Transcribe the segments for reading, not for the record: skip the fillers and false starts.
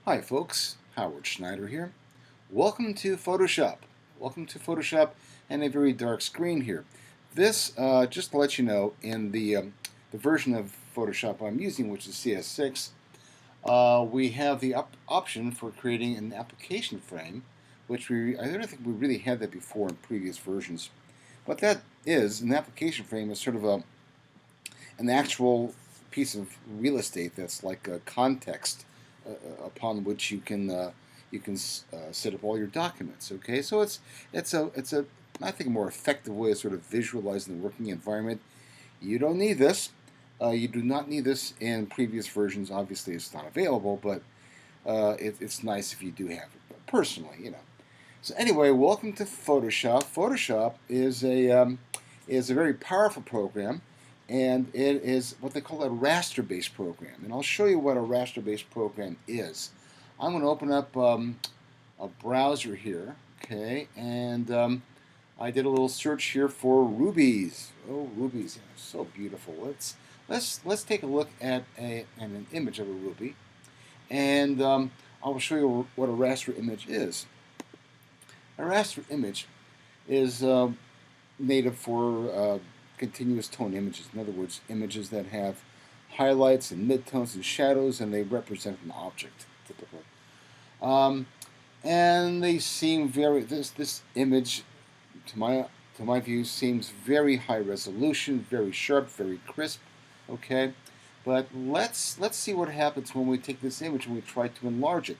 Hi folks, Howard Schneider here. Welcome to Photoshop. Welcome to Photoshop and a very dark screen here. This, just to let you know, in the version of Photoshop I'm using, which is CS6, we have the option for creating an application frame, which I don't think we really had that before in previous versions. What that is, an application frame is sort of an actual piece of real estate that's like a context upon which you can set up all your documents. Okay, so it's a I think a more effective way of sort of visualizing the working environment. You don't need this. You do not need this in previous versions. Obviously, it's not available, but it's nice if you do have it. Personally, you know. So anyway, welcome to Photoshop. Photoshop is a very powerful program, and it is what they call a raster-based program. And I'll show you what a raster-based program is. I'm going to open up a browser here, okay, and I did a little search here for rubies. Oh, rubies, yeah, so beautiful. Let's take a look at an image of a ruby, and I will show you what a raster image is. A raster image is native for continuous tone images. In other words, images that have highlights and midtones and shadows, and they represent an object typically. Um, and they seem this image, to my view, seems very high resolution, very sharp, very crisp. Okay, but let's see what happens when we take this image and we try to enlarge it.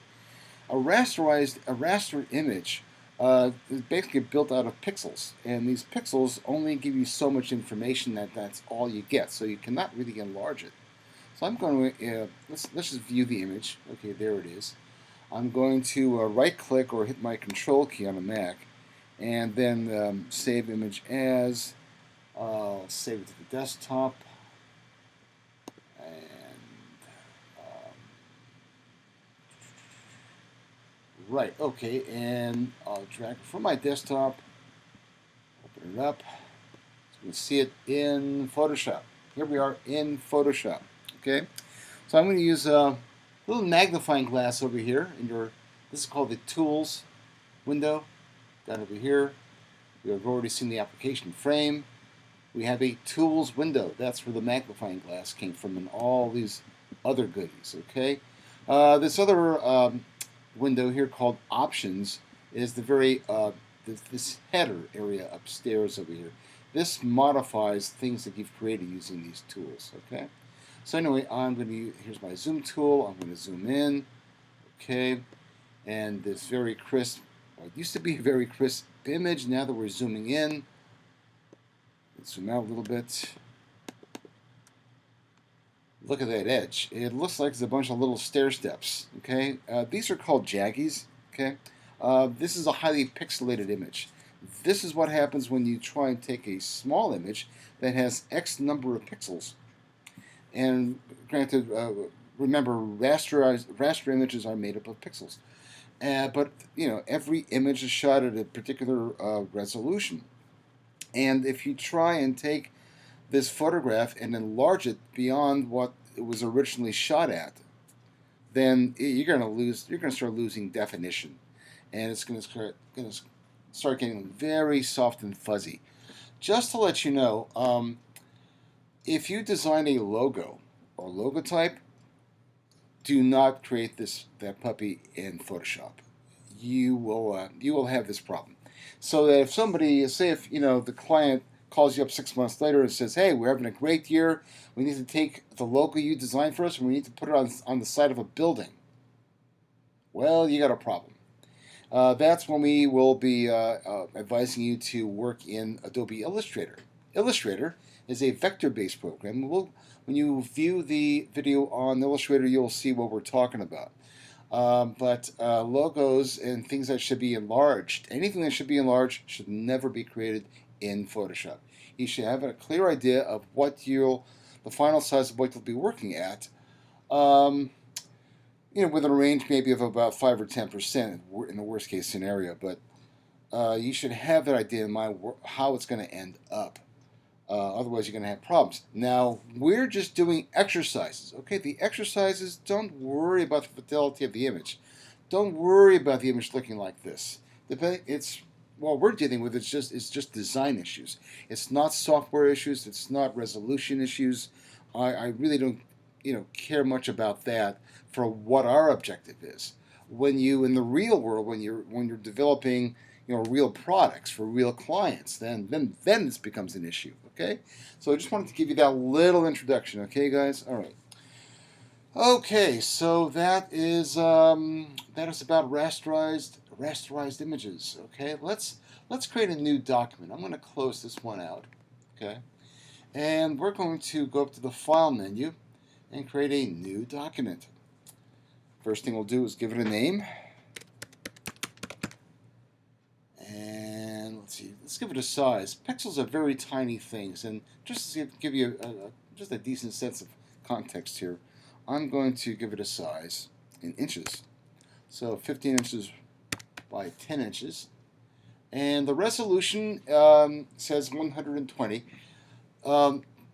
A raster image is basically built out of pixels, and these pixels only give you so much information that's all you get, so you cannot really enlarge it. So I'm going to let's just view the image. Okay, there it is. I'm going to right-click or hit my Control key on a Mac, and then save image as. I'll save it to the desktop, and right, okay, and I'll drag it from my desktop, open it up, so we can see it in Photoshop. Here we are in Photoshop, okay? So I'm going to use a little magnifying glass over here this is called the Tools window, down over here. We have already seen the application frame. We have a Tools window. That's where the magnifying glass came from and all these other goodies, okay? This other window here called Options is the very this header area upstairs over here. This modifies things that you've created using these tools. Okay. So anyway, here's my zoom tool. I'm going to zoom in. Okay, and this very crisp. Well, it used to be a very crisp image. Now that we're zooming in, let's zoom out a little bit. Look at that edge. It looks like there's a bunch of little stair steps. Okay, these are called jaggies. Okay, this is a highly pixelated image. This is what happens when you try and take a small image that has X number of pixels. And granted, remember, raster images are made up of pixels. But you know, every image is shot at a particular resolution. And if you try and take this photograph and enlarge it beyond what it was originally shot at, then you're going to start losing definition, and it's going to start getting very soft and fuzzy. Just to let you know, if you design a logo or logotype, do not create that puppy in Photoshop. You will have this problem. So that if somebody, say if the client calls you up 6 months later and says, "Hey, we're having a great year. We need to take the logo you designed for us and we need to put it on the side of a building." Well, you got a problem. That's when we will be advising you to work in Adobe Illustrator. Illustrator is a vector-based program. When you view the video on Illustrator, you'll see what we're talking about. But logos and things that should be enlarged, anything that should be enlarged should never be created in Photoshop. You should have a clear idea of the final size of what you'll be working at. Within a range maybe of about 5 or 10% in the worst case scenario. But you should have that idea in mind how it's going to end up. Otherwise, you're going to have problems. Now, we're just doing exercises. Okay, the exercises, don't worry about the fidelity of the image. Don't worry about the image looking like this. It's what we're dealing with. It's just design issues. It's not software issues. It's not resolution issues. I really don't care much about that for what our objective is. When you in the real world, when you're developing real products for real clients, then this becomes an issue. Okay, so I just wanted to give you that little introduction. Okay, guys. All right. Okay, so that is about rasterized images. Okay, let's create a new document. I'm going to close this one out. Okay, and we're going to go up to the File menu and create a new document. First thing we'll do is give it a name. And let's see, let's give it a size. Pixels are very tiny things, and just to give you just a decent sense of context here, I'm going to give it a size in inches. So 15 inches by 10 inches. And the resolution says 120. Let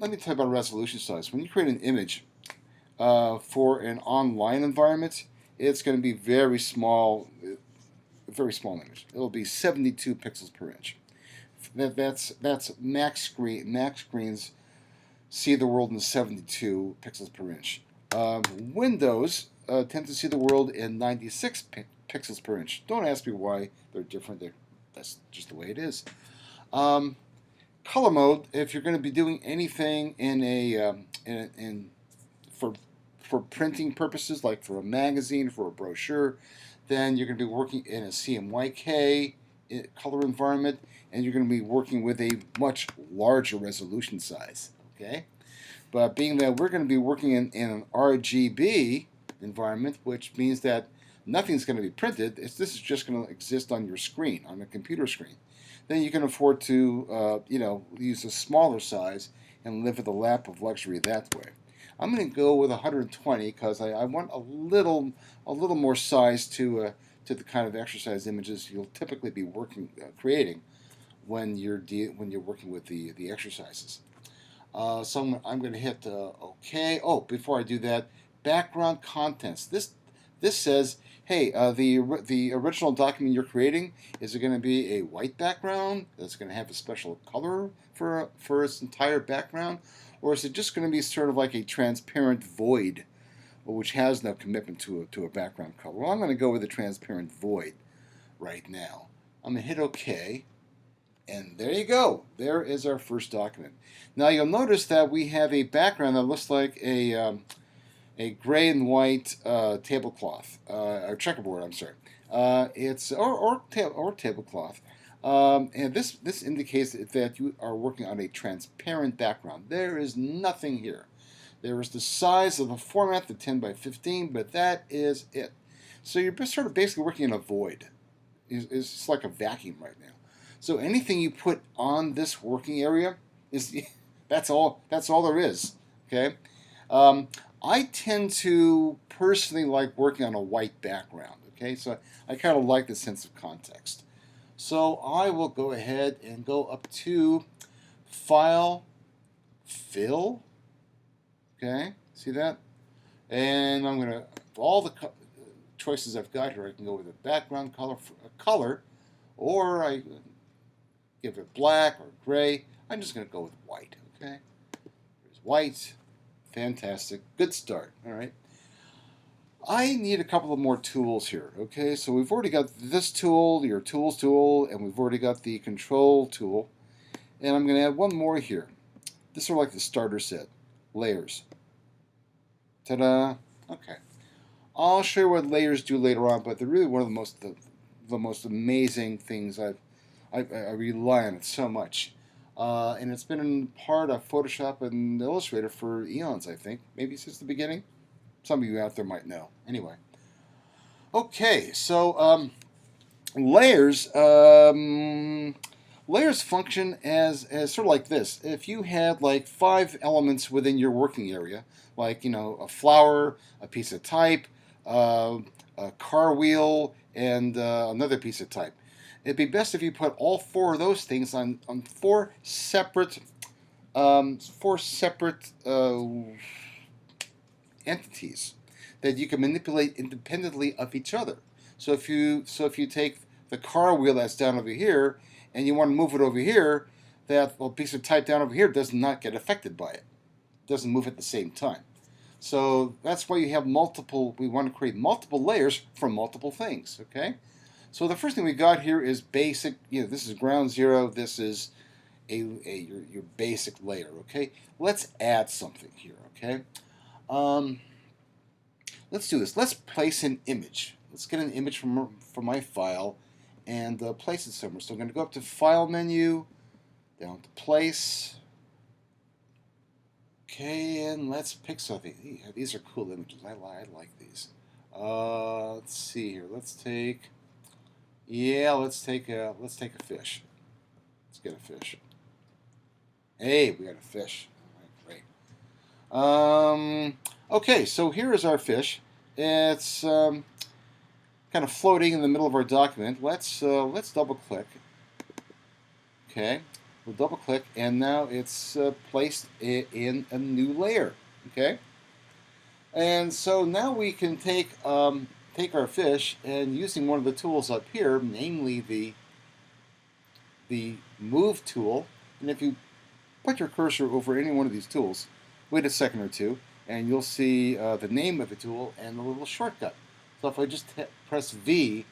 me tell you about resolution size. When you create an image for an online environment, it's going to be very small image. It'll be 72 pixels per inch. That's max screen. Max screens see the world in 72 pixels per inch. Windows tend to see the world in 96 pixels per inch. Don't ask me why they're different. That's just the way it is. Color mode. If you're going to be doing anything for printing purposes, like for a magazine, for a brochure, then you're going to be working in a CMYK color environment, and you're going to be working with a much larger resolution size. Okay, but being that we're going to be working in an RGB environment, which means that nothing's going to be printed. This is just going to exist on your screen, on a computer screen. Then you can afford to use a smaller size and live at the lap of luxury that way. I'm going to go with 120 because I want a little more size to the kind of exercise images you'll typically be creating when you're working with the exercises. So I'm going to hit OK. Oh, before I do that, background contents. This says, hey, the original document you're creating, is it going to be a white background that's going to have a special color for its entire background? Or is it just going to be sort of like a transparent void, which has no commitment to a background color? Well, I'm going to go with a transparent void right now. I'm going to hit OK, and there you go. There is our first document. Now you'll notice that we have a background that looks like a gray and white tablecloth, or checkerboard. I'm sorry. It's or tablecloth. And this indicates that you are working on a transparent background. There is nothing here. There is the size of the format, the 10 by 15, but that is it. So you're just sort of basically working in a void. It's like a vacuum right now. So anything you put on this working area is that's all there is. Okay. I tend to personally like working on a white background. Okay, so I kind of like the sense of context. So I will go ahead and go up to File, Fill. Okay, see that? And I'm going to, for all the choices I've got here, I can go with a background color, or I give it black or gray. I'm just going to go with white. Okay, there's white. Fantastic. Good start. All right. I need a couple of more tools here. Okay, so we've already got this tool, your tools tool, and we've already got the control tool. And I'm going to add one more here. This is sort of like the starter set. Layers. Ta-da. Okay. I'll show you what layers do later on, but they're really one of the most amazing things I rely on it so much. And it's been part of Photoshop and Illustrator for eons, I think. Maybe since the beginning. Some of you out there might know. Anyway. Okay, so layers function as sort of like this. If you had like 5 elements within your working area, like a flower, a piece of type, a car wheel, and another piece of type. It'd be best if you put all 4 of those things on 4 separate four separate entities that you can manipulate independently of each other. So if you take the car wheel that's down over here and you want to move it over here, that little piece of type down over here does not get affected by it. It doesn't move at the same time. So that's why you have multiple. We want to create multiple layers for multiple things. Okay. So the first thing we got here is basic. This is ground zero. This is your basic layer. Okay. Let's add something here. Okay. Um, let's do this. Let's place an image. Let's get an image from my file and place it somewhere. So I'm going to go up to File menu, down to Place. Okay, and let's pick something. These are cool images. I like these. Let's see here. Let's take a fish. Let's get a fish. Hey, we got a fish. All right, great. Okay, so here is our fish. It's kind of floating in the middle of our document. Let's double click. Okay. We'll double click, and now it's placed in a new layer. Okay, and so now we can take our fish, and using one of the tools up here, namely the move tool. And if you put your cursor over any one of these tools, wait a second or two, and you'll see the name of the tool and the little shortcut. So if I just press V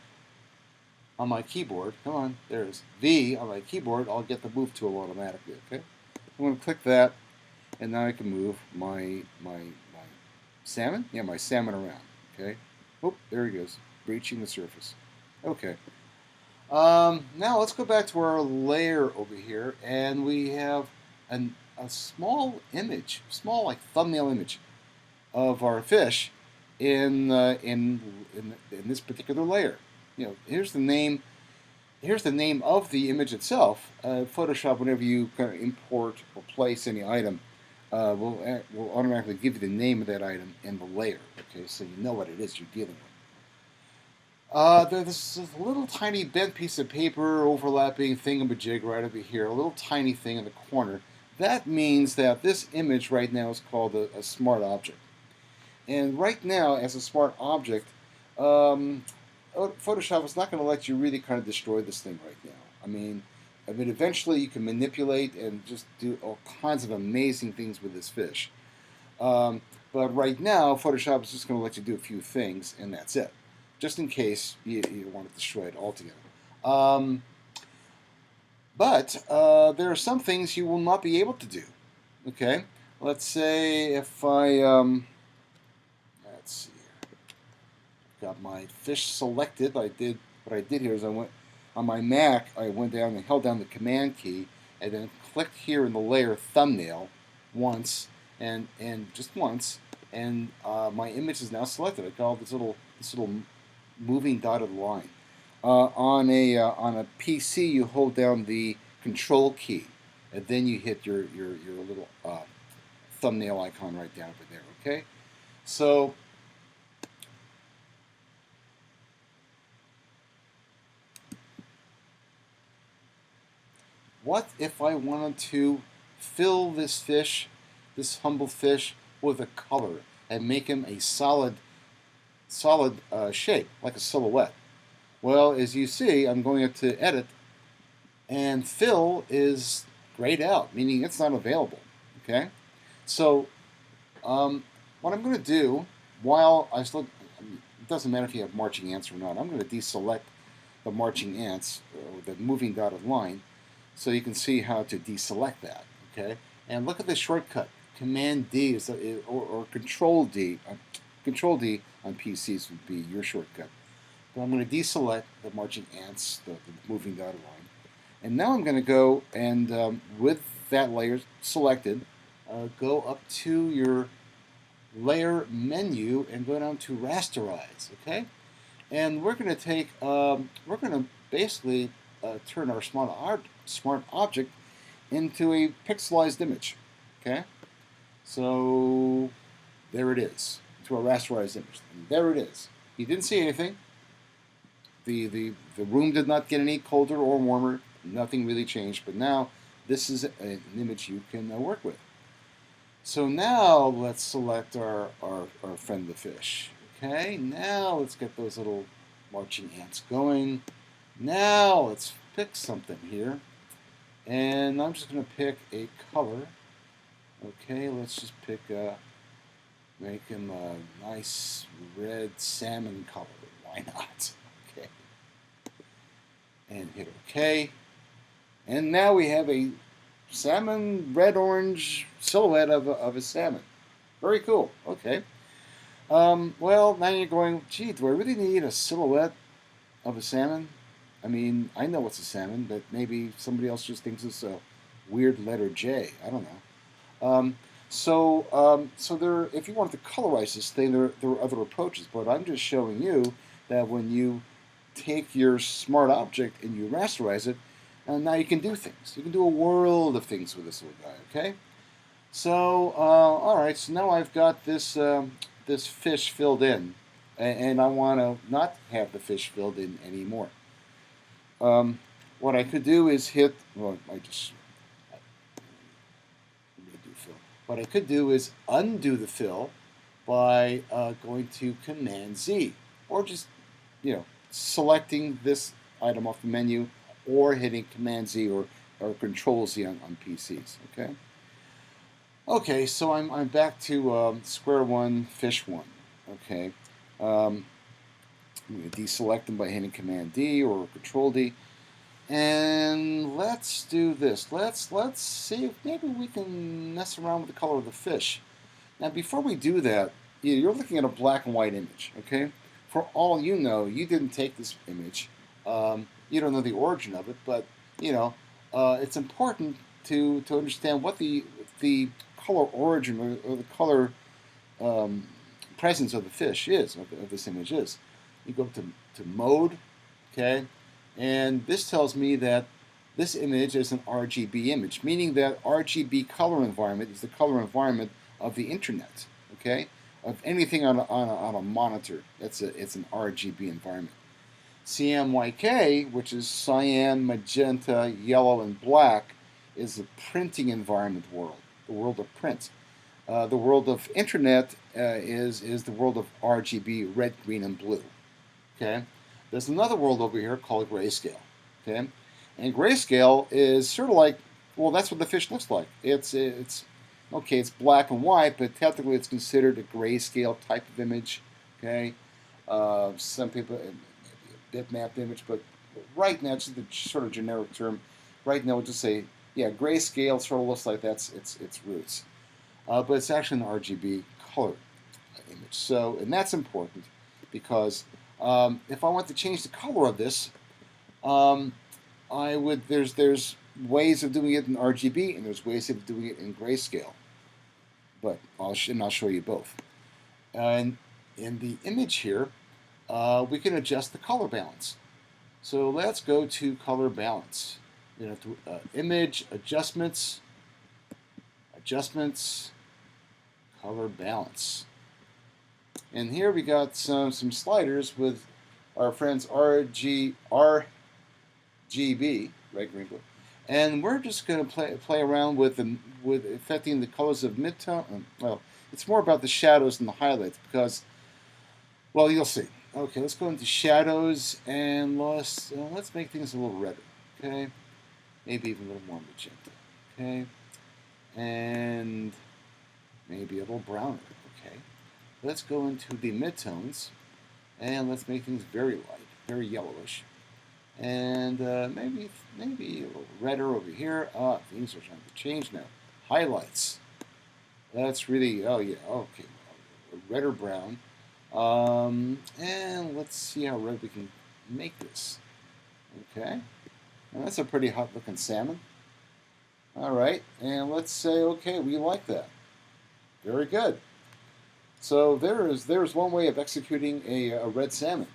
on my keyboard, come on, there's V on my keyboard, I'll get the move tool automatically, okay? I'm going to click that, and now I can move my salmon? Yeah, my salmon around, okay? Oh, there he goes, breaching the surface. Okay. Now let's go back to our layer over here, and we have a small image, small like thumbnail image of our fish in this particular layer. Here's the name. Here's the name of the image itself. Photoshop, whenever you kind of import or place any item, will automatically give you the name of that item and the layer. Okay, so you know what it is you're dealing with. There's a little tiny bent piece of paper overlapping thingamajig right over here, a little tiny thing in the corner. That means that this image right now is called a smart object. And right now, as a smart object, Photoshop is not going to let you really kind of destroy this thing right now. I mean, eventually you can manipulate and just do all kinds of amazing things with this fish. But right now, Photoshop is just going to let you do a few things, and that's it, just in case you want to destroy it altogether. But there are some things you will not be able to do. Okay, let's say if I let's see here. Got my fish selected. What I did here is I went on my Mac. I went down and held down the Command key, and then clicked here in the layer thumbnail once, and just once, and my image is now selected. I call this little moving dotted line. On a PC, you hold down the Control key, and then you hit your little thumbnail icon right down over there. Okay, so. What if I wanted to fill this fish, this humble fish, with a color and make him a solid shape, like a silhouette? Well, as you see, I'm going to edit, and fill is grayed out, meaning it's not available. Okay, so what I'm going to do, while I still, it doesn't matter if you have marching ants or not, I'm going to deselect the marching ants, or the moving dotted line, so you can see how to deselect that. Okay, and look at the shortcut. Command D or Control D. Control D on PCs would be your shortcut. But I'm going to deselect the marching ants, the moving dotted line, and now I'm going to go and with that layer selected, go up to your layer menu and go down to rasterize. Okay, and we're going to take we're going to basically turn our smart object into a pixelized image. Okay, so there it is, to a rasterized image. And there it is. You didn't see anything. The room did not get any colder or warmer. Nothing really changed. But now this is an image you can work with. So now let's select our friend the fish. Okay, now let's get those little marching ants going. Now let's pick something here. And I'm just going to pick a color. Okay, let's just pick make him a nice red salmon color. Why not? Okay. And hit OK. And now we have a salmon red-orange silhouette of a salmon. Very cool. Okay. Well, now you're going, gee, do I really need a silhouette of a salmon? I mean, I know it's a salmon, but maybe somebody else just thinks it's a weird letter J. I don't know. So there, if you wanted to colorize this thing, there are other approaches. But I'm just showing you that when you take your smart object and you rasterize it, now you can do things. You can do a world of things with this little guy. Okay. So all right. So now I've got this this fish filled in, and I want to not have the fish filled in anymore. What I could do is hit. Well, I just. Fill. What I could do is undo the fill by going to Command Z, or just selecting this item off the menu, or hitting Command Z or Control Z on PCs. Okay. Okay, so I'm back to square one, fish one. Okay. I'm going to deselect them by hitting Command D or Control D. And let's do this. Let's see if maybe we can mess around with the color of the fish. Now, before we do that, you're looking at a black and white image, okay? For all you know, you didn't take this image. You don't know the origin of it, but it's important to understand what the color origin or the color presence of the fish is, of this image is. You go to mode, okay? And this tells me that this image is an RGB image, meaning that RGB color environment is the color environment of the internet, okay? Of anything on a monitor, it's an RGB environment. CMYK, which is cyan, magenta, yellow, and black, is the printing environment world, the world of print. The world of internet is the world of RGB, red, green, and blue, okay? There's another world over here called grayscale, okay? And grayscale is sort of like, well, that's what the fish looks like. It's okay, it's black and white, but technically it's considered a grayscale type of image, okay? Some people, maybe a bitmap image, but right now, it's just a sort of generic term. Right now, we'll just say, yeah, grayscale sort of looks like that's its roots. But it's actually an RGB color image. So, and that's important because if I want to change the color of this, I would. There's ways of doing it in RGB and there's ways of doing it in grayscale. But I'll show you both. And in the image here, we can adjust the color balance. So let's go to color balance. Image adjustments, color balance. And here we got some sliders with our friends RGB, right, green, blue. And we're just going to play around with affecting the colors of midtone. Well, it's more about the shadows and the highlights because, well, you'll see. Okay, let's go into shadows and let's make things a little redder. Okay, maybe even a little more magenta. Okay, and maybe a little browner. Okay. Let's go into the midtones, and let's make things very light, very yellowish, and maybe a little redder over here. Things are trying to change now. Highlights. That's really, oh yeah, okay, red or brown. And let's see how red we can make this. Okay, now that's a pretty hot looking salmon. All right, and let's say, okay, we like that. Very good. So there's one way of executing a red salmon.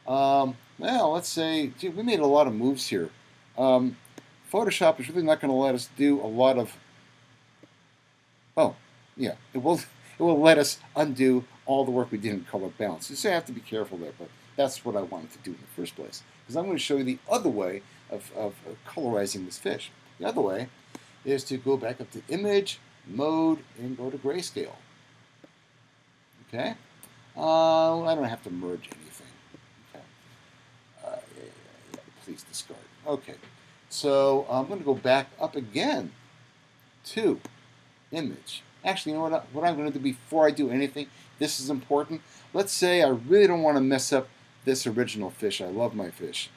Now let's say, gee, we made a lot of moves here. Photoshop is really not going to let us do a lot of. Oh, yeah, it will let us undo all the work we did in color balance. So you have to be careful there, but that's what I wanted to do in the first place. Because I'm going to show you the other way of colorizing this fish. the other way is to go back up to Image, Mode, and go to Grayscale. Okay? I don't have to merge anything. Okay. Yeah, please discard. Okay. So I'm going to go back up again to Image. Actually, you know what I'm going to do before I do anything? This is important. Let's say I really don't want to mess up this original fish. I love my fish.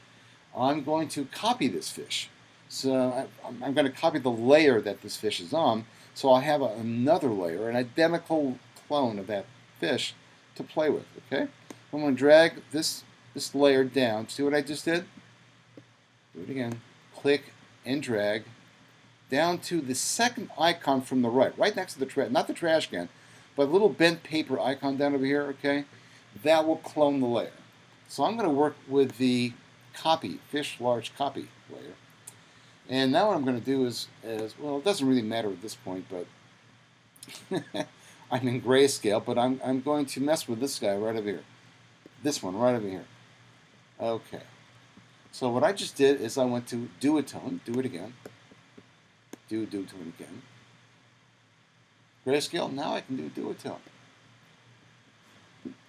I'm going to copy this fish. So I'm going to copy the layer that this fish is on. So I'll have another layer, an identical clone of that fish to play with. Okay? I'm going to drag this layer down. See what I just did? Do it again. Click and drag down to the second icon from the right next to the trash, not the trash can, but a little bent paper icon down over here, okay? That will clone the layer. So I'm going to work with the copy, fish large copy layer. And now what I'm going to do is well, it doesn't really matter at this point, but I'm in grayscale, but I'm going to mess with this guy right over here. This one right over here. Okay. So what I just did is I went to duotone, do it again. Do it again. Grayscale, now I can do duotone.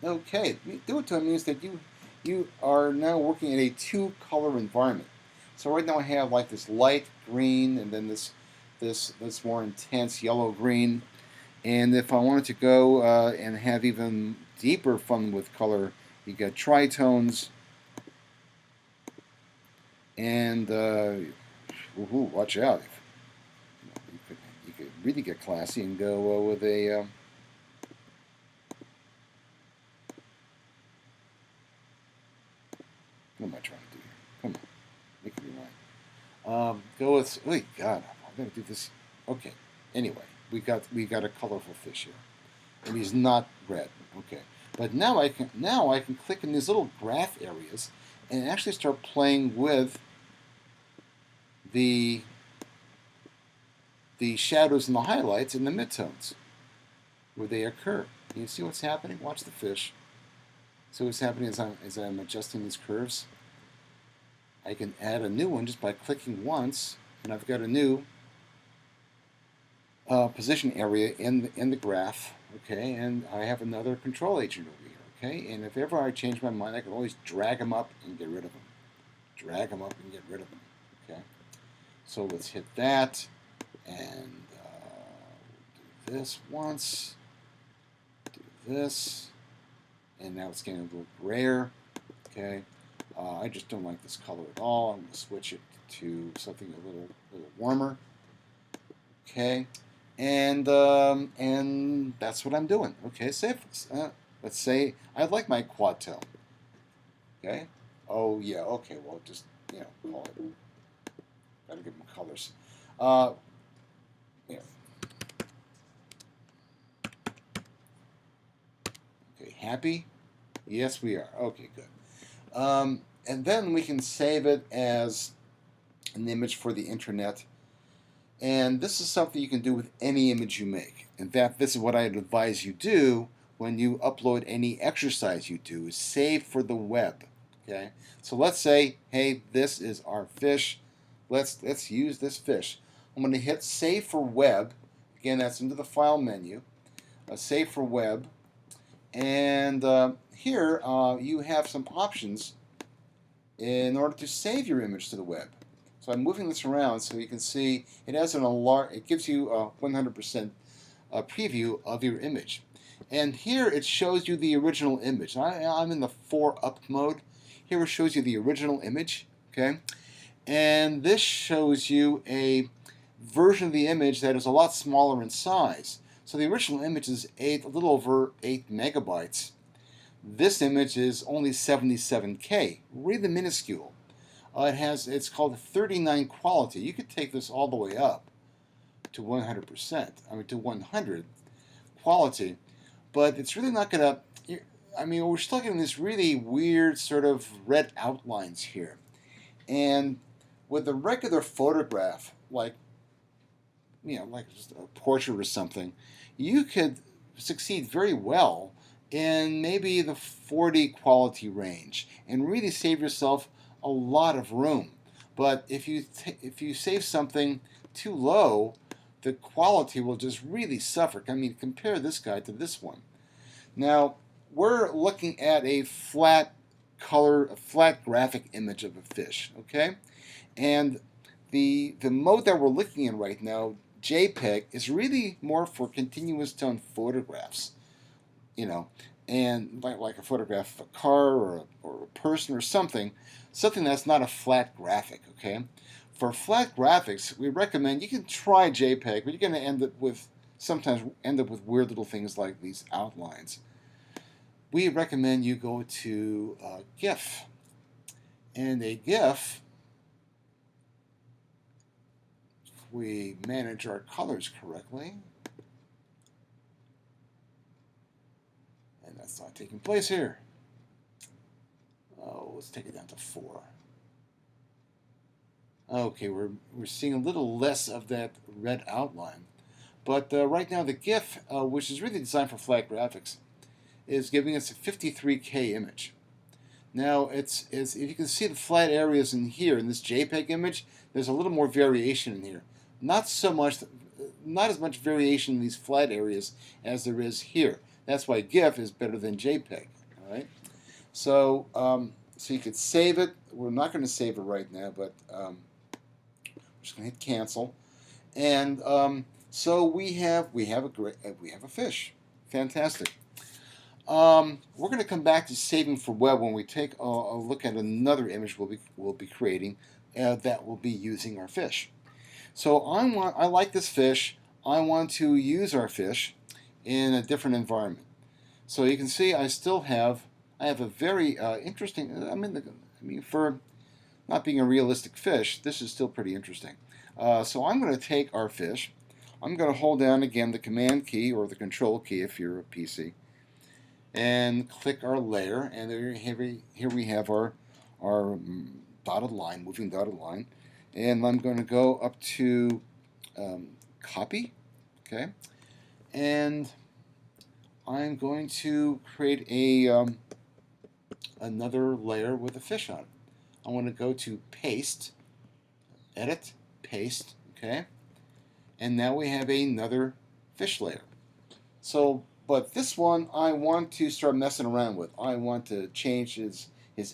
Okay, duotone means that you are now working in a two-color environment. So right now I have like this light green and then this more intense yellow-green. And if I wanted to go and have even deeper fun with color, you get tritones and watch out. You could really get classy and go with a what am I trying to do here? Come on, make me right. Go with. Oh God, I'm gonna do this. Okay. Anyway, we got a colorful fish here, and he's not red. Okay, but now I can click in these little graph areas and actually start playing with the shadows and the highlights and the midtones where they occur. Can you see what's happening? Watch the fish. So what's happening as I'm adjusting these curves. I can add a new one just by clicking once, and I've got a new position area in the graph. Okay, and I have another control agent over here. Okay, and if ever I change my mind, I can always drag them up and get rid of them. Drag them up and get rid of them. Okay, so let's hit that. And do this once, do this, and now it's getting a little grayer. Okay, I just don't like this color at all. I'm going to switch it to something a little warmer. Okay, and that's what I'm doing. Okay, let's say I like my quad tone. Okay, oh yeah, okay, well just call it. Gotta give them colors. Yeah. Okay, happy? Yes, we are. Okay, good. And then we can save it as an image for the internet. And this is something you can do with any image you make. In fact, this is what I'd advise you do when you upload any exercise you do, is save for the web. Okay? So let's say, hey, this is our fish. Let's use this fish. I'm going to hit Save for Web. Again, that's into the File menu. Save for Web. And here you have some options in order to save your image to the web. So I'm moving this around so you can see it has an alarm. It gives you a 100% preview of your image. And here it shows you the original image. I'm in the 4-up mode. Here it shows you the original image. Okay, and this shows you a version of the image that is a lot smaller in size. So the original image is a little over 8 megabytes. This image is only 77K, really minuscule. It's called 39 quality. You could take this all the way up to 100%. To 100 quality, but it's really not going to. We're still getting this really weird sort of red outlines here, and with a regular photograph, like just a portrait or something, you could succeed very well in maybe the 40 quality range and really save yourself a lot of room. But if you save something too low, the quality will just really suffer. I mean, compare this guy to this one. Now, we're looking at a flat graphic image of a fish, okay? And the mode that we're looking in right now, JPEG, is really more for continuous tone photographs, you know, and like a photograph of a car or a person or something that's not a flat graphic, okay? For flat graphics, we recommend you can try JPEG, but you're going to sometimes end up with weird little things like these outlines. We recommend you go to GIF. And a GIF, if we manage our colors correctly, and that's not taking place here. Oh, let's take it down to 4. Okay, we're seeing a little less of that red outline. But right now the GIF, which is really designed for flat graphics, is giving us a 53K image. Now, if you can see the flat areas in here, in this JPEG image, there's a little more variation in here. Not as much variation in these flat areas as there is here. That's why GIF is better than JPEG. All right. So, so you could save it. We're not going to save it right now, but we're just going to hit cancel. And so we have a fish. Fantastic. We're going to come back to saving for web when we take a look at another image we'll be creating that will be using our fish. So I like this fish. I want to use our fish in a different environment. So you can see I have a very interesting. For not being a realistic fish, this is still pretty interesting. So I'm going to take our fish. I'm going to hold down again the Command key or the Control key if you're a PC, and click our layer. And here we have our dotted line, moving dotted line. And I'm going to go up to copy, okay, and I'm going to create another layer with a fish on it. I want to go to paste, edit, paste, okay, and now we have another fish layer. So, but this one I want to start messing around with. I want to change his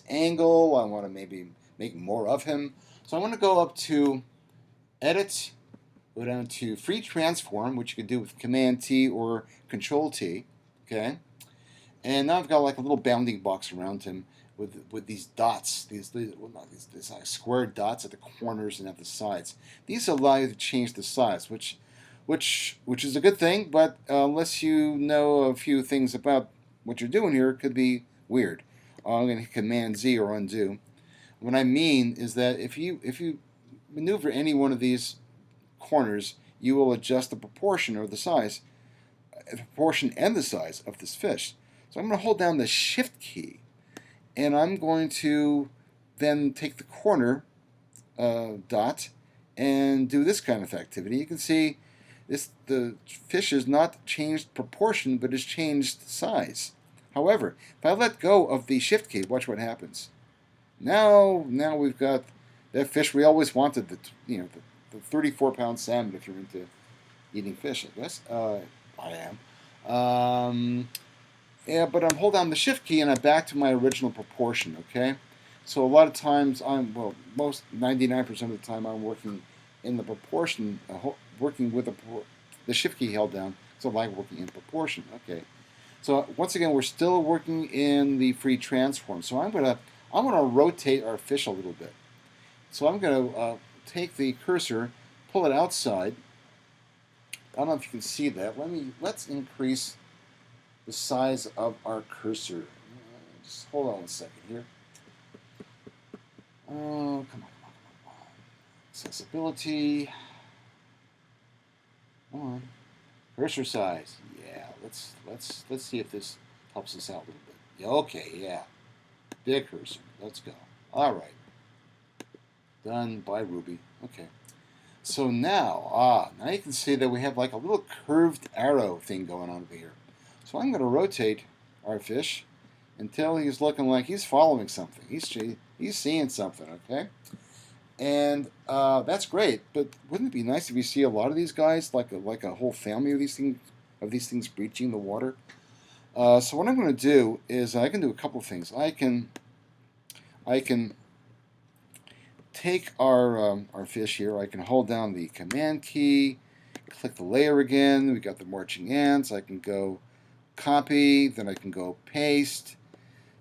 angle. I want to maybe make more of him. So I want to go up to edit, go down to free transform, which you could do with Command T or Control T, okay. And now I've got like a little bounding box around him with these dots, these square dots at the corners and at the sides. These allow you to change the size, which is a good thing, but unless you know a few things about what you're doing here, it could be weird. I'm going to hit Command Z or undo. What I mean is that if you maneuver any one of these corners, you will adjust the proportion or the size, the proportion and the size of this fish. So I'm going to hold down the Shift key, and I'm going to then take the corner dot and do this kind of activity. You can see the fish has not changed proportion, but has changed size. However, if I let go of the Shift key, watch what happens. Now we've got that fish we always wanted, the 34-pound salmon, if you're into eating fish, I guess. I am. Yeah, but I'm holding down the Shift key and I'm back to my original proportion, okay? So a lot of times most 99% of the time I'm working in the proportion, working with the Shift key held down, so I like working in proportion, okay? So once again, we're still working in the free transform. So I'm gonna rotate our fish a little bit. So I'm gonna take the cursor, pull it outside. I don't know if you can see that. Let's increase the size of our cursor. Just hold on 1 second here. Oh, come on. Accessibility. Come on. Cursor size. Yeah, let's see if this helps us out a little bit. Yeah, okay, yeah. Big cursor. Let's go. All right. Done by Ruby. Okay. So now you can see that we have like a little curved arrow thing going on over here. So I'm going to rotate our fish until he's looking like he's following something. He's seeing something, okay? And that's great. But wouldn't it be nice if you see a lot of these guys, like a whole family of these things breaching the water? So what I'm going to do is I can do a couple of things. I can take our fish here. I can hold down the command key, click the layer again. We got the marching ants. I can go copy, then I can go paste,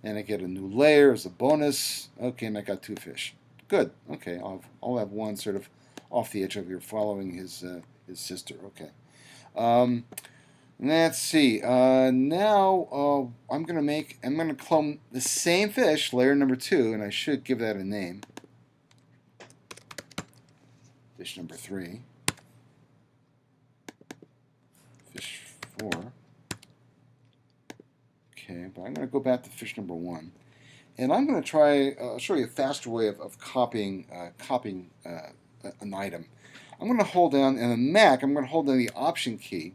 and I get a new layer as a bonus. Okay, and I got 2 fish. Good. Okay, I'll have one sort of off the edge of here, following his sister. Okay. Um, let's see. Now I'm gonna clone the same fish, layer number 2, and I should give that a name. Fish number 3. Fish 4. Okay, but I'm going to go back to fish number 1. And I'm going to try, show you a faster way of copying an item. I'm going to hold down, in the Mac, I'm going to hold down the Option key,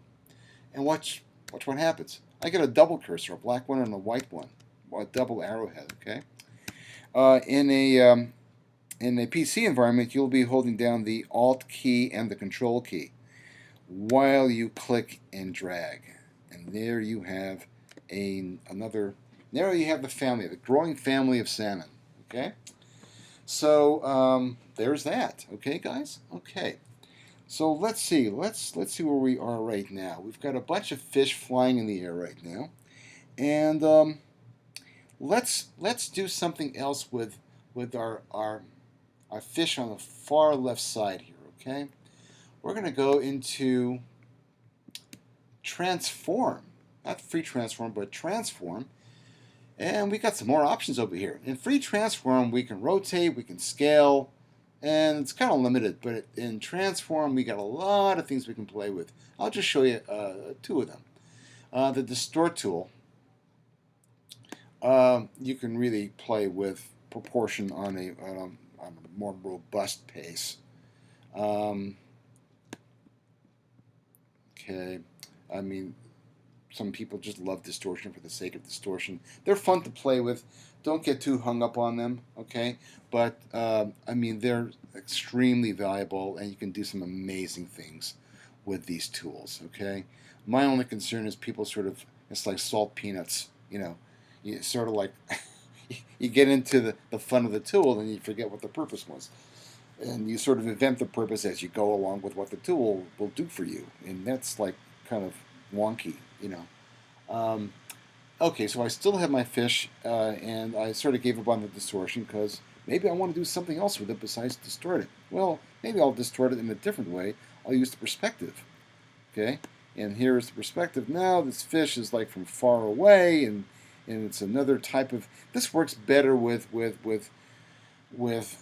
and watch what happens. I get a double cursor, a black one and a white one, a double arrowhead, okay? In a PC environment, you'll be holding down the Alt key and the Control key while you click and drag. And there you have there you have the growing family of salmon. Okay, so there's that. Okay, guys. Okay, so let's see where we are right now. We've got a bunch of fish flying in the air right now, and let's do something else with our fish on the far left side here. Okay, we're going to go into transform, not free transform, but transform. And we got some more options over here. In free transform, we can rotate, we can scale, and it's kind of limited. But in transform, we got a lot of things we can play with. I'll just show you 2 of them. The distort tool, you can really play with proportion on a more robust pace. Okay, I mean, some people just love distortion for the sake of distortion. They're fun to play with. Don't get too hung up on them, okay? But, I mean, they're extremely valuable, and you can do some amazing things with these tools, okay? My only concern is people it's like salt peanuts, you know. You sort of like, you get into the fun of the tool, and you forget what the purpose was. And you sort of invent the purpose as you go along with what the tool will do for you. And that's like kind of wonky, you know. Okay, so I still have my fish, and I sort of gave up on the distortion because maybe I want to do something else with it besides distort it. Well, maybe I'll distort it in a different way. I'll use the perspective. Okay, and here's the perspective. Now this fish is like from far away, and it's another type of. This works better with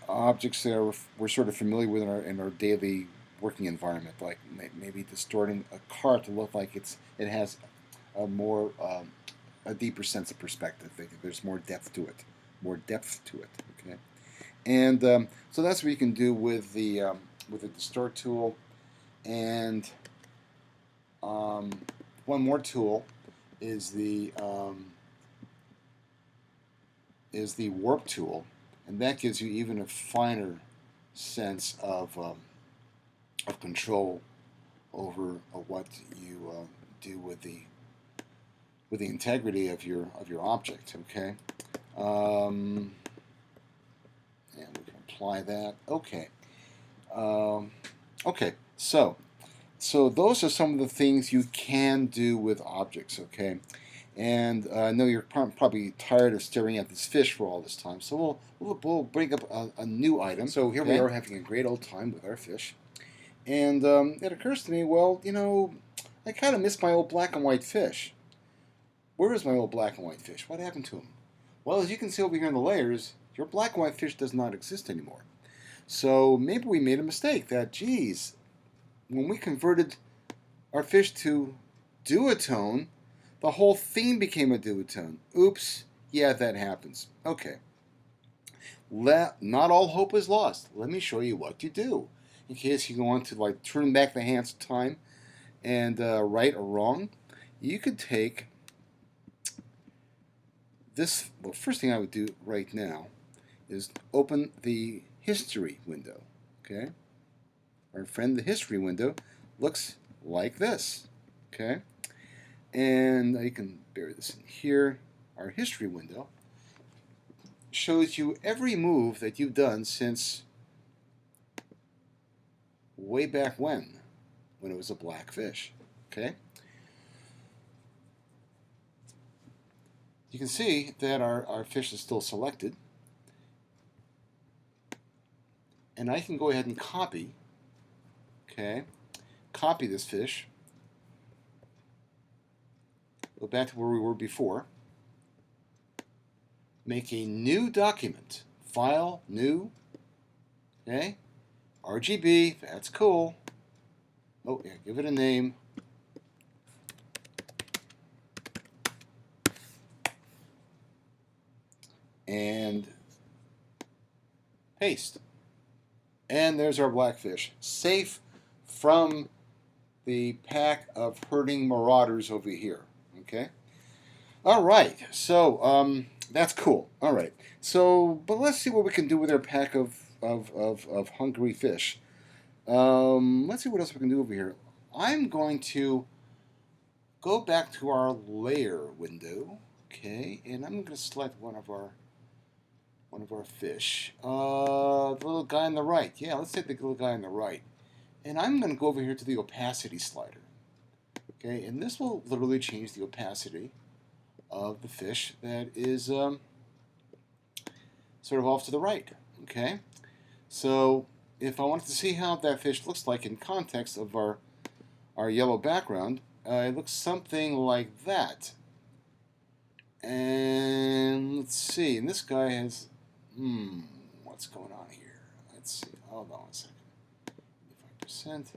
objects that we're sort of familiar with in our daily working environment, like maybe distorting a car to look like it has a deeper sense of perspective. There's more depth to it, Okay, and so that's what you can do with the distort tool, and one more tool is the warp tool, and that gives you even a finer sense of control over what you do with the integrity of your object. Okay, and we can apply that. Okay, okay. So those are some of the things you can do with objects. Okay. And I know you're probably tired of staring at this fish for all this time, so we'll bring up a new item. So here we are having a great old time with our fish. And it occurs to me, well, you know, I kind of miss my old black and white fish. Where is my old black and white fish? What happened to him? Well, as you can see over here in the layers, your black and white fish does not exist anymore. So maybe we made a mistake that, geez, when we converted our fish to duotone, the whole theme became a duotone. Oops, yeah, that happens. Okay. Not all hope is lost. Let me show you what you do. In case you want to like turn back the hands of time and right or wrong, you could take this. Well, first thing I would do right now is open the history window. Okay, our friend the history window looks like this. Okay, and you can bury this in here. Our history window shows you every move that you've done since way back when it was a black fish. Okay, you can see that our fish is still selected, and I can go ahead and copy. Okay, copy this fish, go back to where we were before, make a new document, file, new, okay, RGB, that's cool. Oh yeah, give it a name. And paste. And there's our blackfish, safe from the pack of herding marauders over here. Okay. All right. So that's cool. All right. So, but let's see what we can do with our pack of hungry fish. Let's see what else we can do over here. I'm going to go back to our layer window. Okay, and I'm going to select one of our fish. The little guy on the right. Yeah, let's take the little guy on the right. And I'm going to go over here to the opacity slider. Okay, and this will literally change the opacity of the fish that is sort of off to the right. Okay, so if I wanted to see how that fish looks like in context of our yellow background, it looks something like that. And let's see, and this guy has, what's going on here? Let's see, hold on a second. 5%.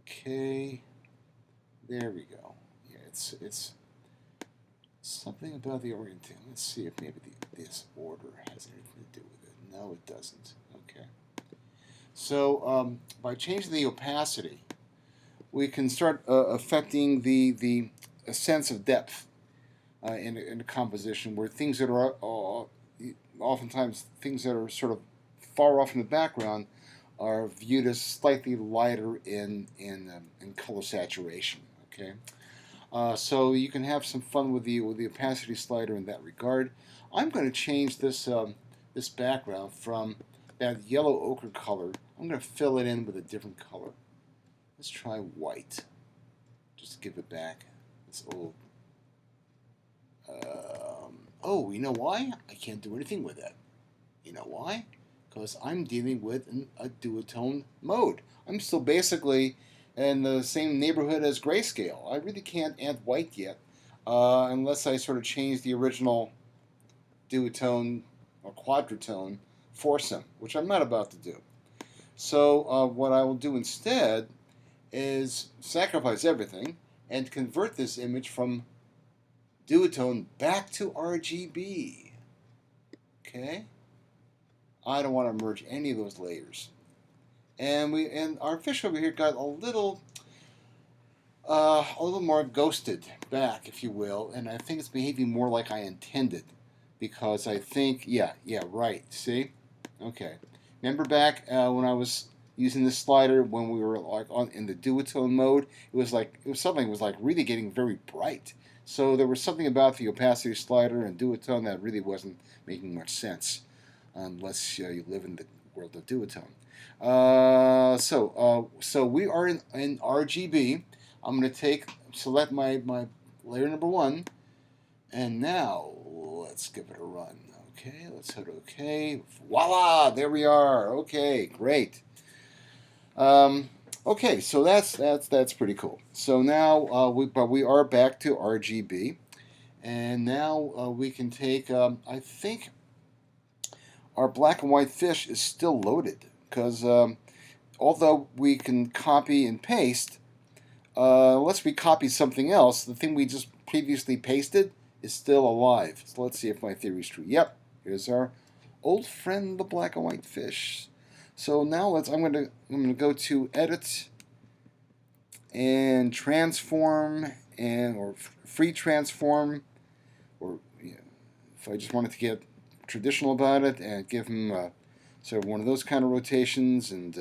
Okay, there we go. Yeah, it's something about the orientation. Let's see if maybe this order has anything to do with it. No, it doesn't. Okay. So by changing the opacity, we can start affecting the sense of depth in a composition, where things that are oftentimes things that are sort of far off in the background are viewed as slightly lighter in color saturation. Okay, so you can have some fun with the opacity slider in that regard. I'm going to change this this background from that yellow ochre color. I'm going to fill it in with a different color. Let's try white. Just give it back this old. Oh, you know why? I can't do anything with that. You know why? Because I'm dealing with a duotone mode. I'm still basically in the same neighborhood as grayscale. I really can't add white yet, unless I sort of change the original duotone or quadratone foursome, which I'm not about to do. So what I will do instead is sacrifice everything and convert this image from duotone back to RGB. Okay? I don't want to merge any of those layers. And our fish over here got a little more ghosted back, if you will, and I think it's behaving more like I intended, because I think, yeah, right. See? Okay. Remember back when I was using this slider when we were like in the duotone mode? It was something that was like really getting very bright. So there was something about the opacity slider and duotone that really wasn't making much sense, unless you live in the world of duotone. So we are in RGB. I'm going to select my layer number 1, and now let's give it a run. Okay, let's hit OK. Voila! There we are. Okay, great. Okay, so that's pretty cool. So now we are back to RGB, and now we can take. I think our black and white fish is still loaded, because although we can copy and paste, unless we copy something else, the thing we just previously pasted is still alive. So let's see if my theory is true. Yep, here's our old friend, the black and white fish. So now I'm going to go to Edit and Transform, or Free Transform, or if I just wanted to get traditional about it and give him So one of those kind of rotations, and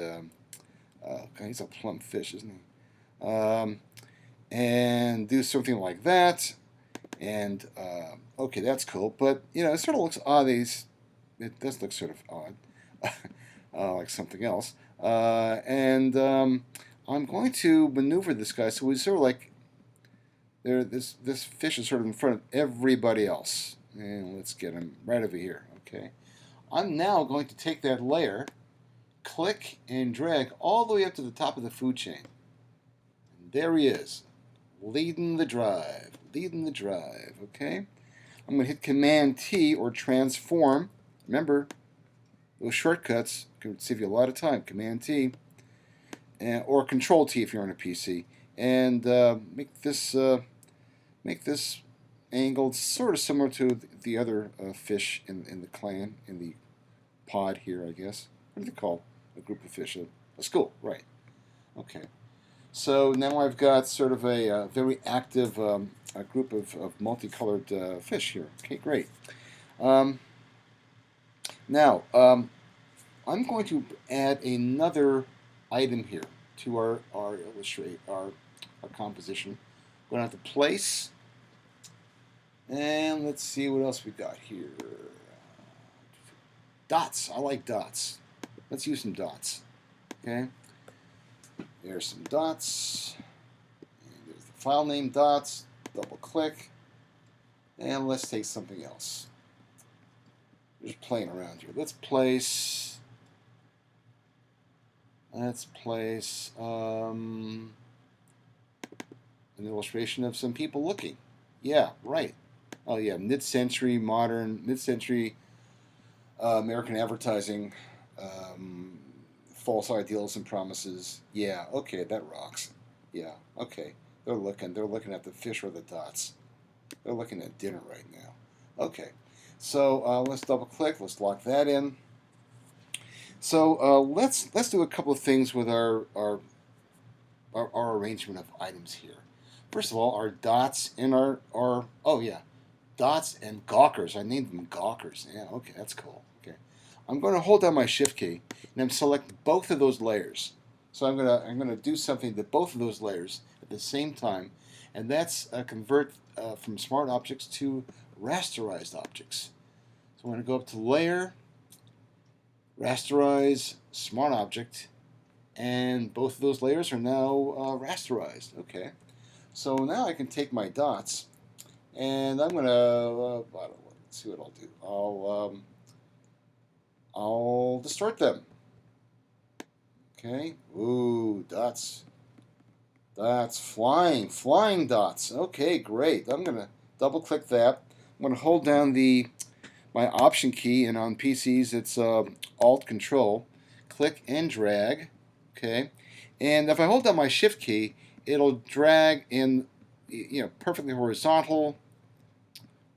he's a plump fish, isn't he? And do something like that. And okay, that's cool. But it sort of looks odd. It does look sort of odd, like something else. And I'm going to maneuver this guy so he's sort of like this fish is sort of in front of everybody else. And let's get him right over here. Okay. I'm now going to take that layer, click and drag all the way up to the top of the food chain. And there he is, leading the drive, okay? I'm going to hit Command T or transform. Remember, those shortcuts can save you a lot of time. Command T, or Control T if you're on a PC, and make this angled sort of similar to the other fish in the clan, in the pod here, I guess. What do they call a group of fish? A school, right. Okay. So now I've got sort of a very active a group of multicolored fish here. Okay, great. Now, I'm going to add another item here to our composition. I'm going to have to place, and let's see what else we got here. Dots. I like dots. Let's use some dots. Okay. There's some dots. And there's the file name dots. Double click. And let's take something else. Just playing around here. Let's place an illustration of some people looking. Yeah, right. Oh yeah, mid-century American advertising, false ideals and promises. Yeah, okay, that rocks. Yeah, okay. They're looking at the fish or the dots. They're looking at dinner right now. Okay, so let's double click. Let's lock that in. So let's do a couple of things with our arrangement of items here. First of all, our dots and our oh yeah, dots and gawkers. I named them gawkers. Yeah, okay, that's cool. Okay, I'm going to hold down my Shift key and I'm select both of those layers. So I'm gonna do something to both of those layers at the same time, and that's convert from smart objects to rasterized objects. So I'm going to go up to Layer, Rasterize, Smart Object, and both of those layers are now rasterized. Okay, so now I can take my dots, and I'm gonna let's see what I'll do. I'll distort them. Okay. Ooh, dots. That's flying dots. Okay, great. I'm gonna double click that. I'm gonna hold down my Option key, and on PCs it's Alt Control. Click and drag. Okay, and if I hold down my Shift key, it'll drag in, perfectly horizontal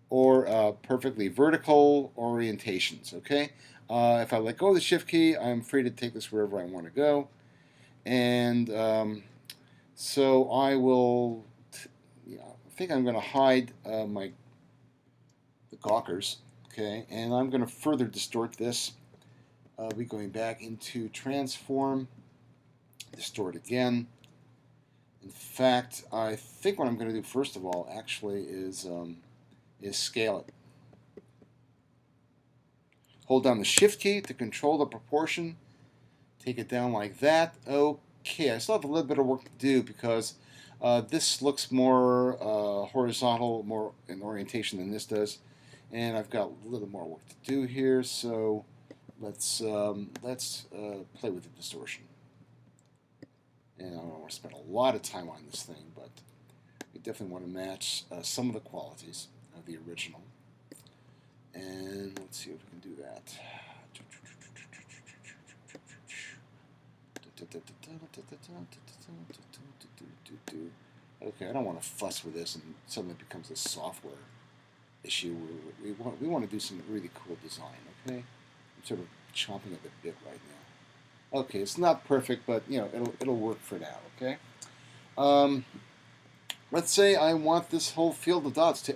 or perfectly vertical orientations. Okay, if I let go of the Shift key, I'm free to take this wherever I want to go, and so I will. I think I'm going to hide the gawkers. Okay, and I'm going to further distort this. Be going back into transform, distort again. In fact, I think what I'm going to do first of all actually is scale it. Hold down the Shift key to control the proportion. Take it down like that. Okay, I still have a little bit of work to do because this looks more horizontal, more in orientation than this does, and I've got a little more work to do here. So let's play with the distortion. And I don't want to spend a lot of time on this thing, but we definitely want to match some of the qualities of the original. And let's see if we can do that. Okay, I don't want to fuss with this and suddenly it becomes a software issue. We want to do some really cool design. Okay, I'm sort of chomping at the bit right now. Okay, it's not perfect, but it'll work for now. Okay. Let's say I want this whole field of dots to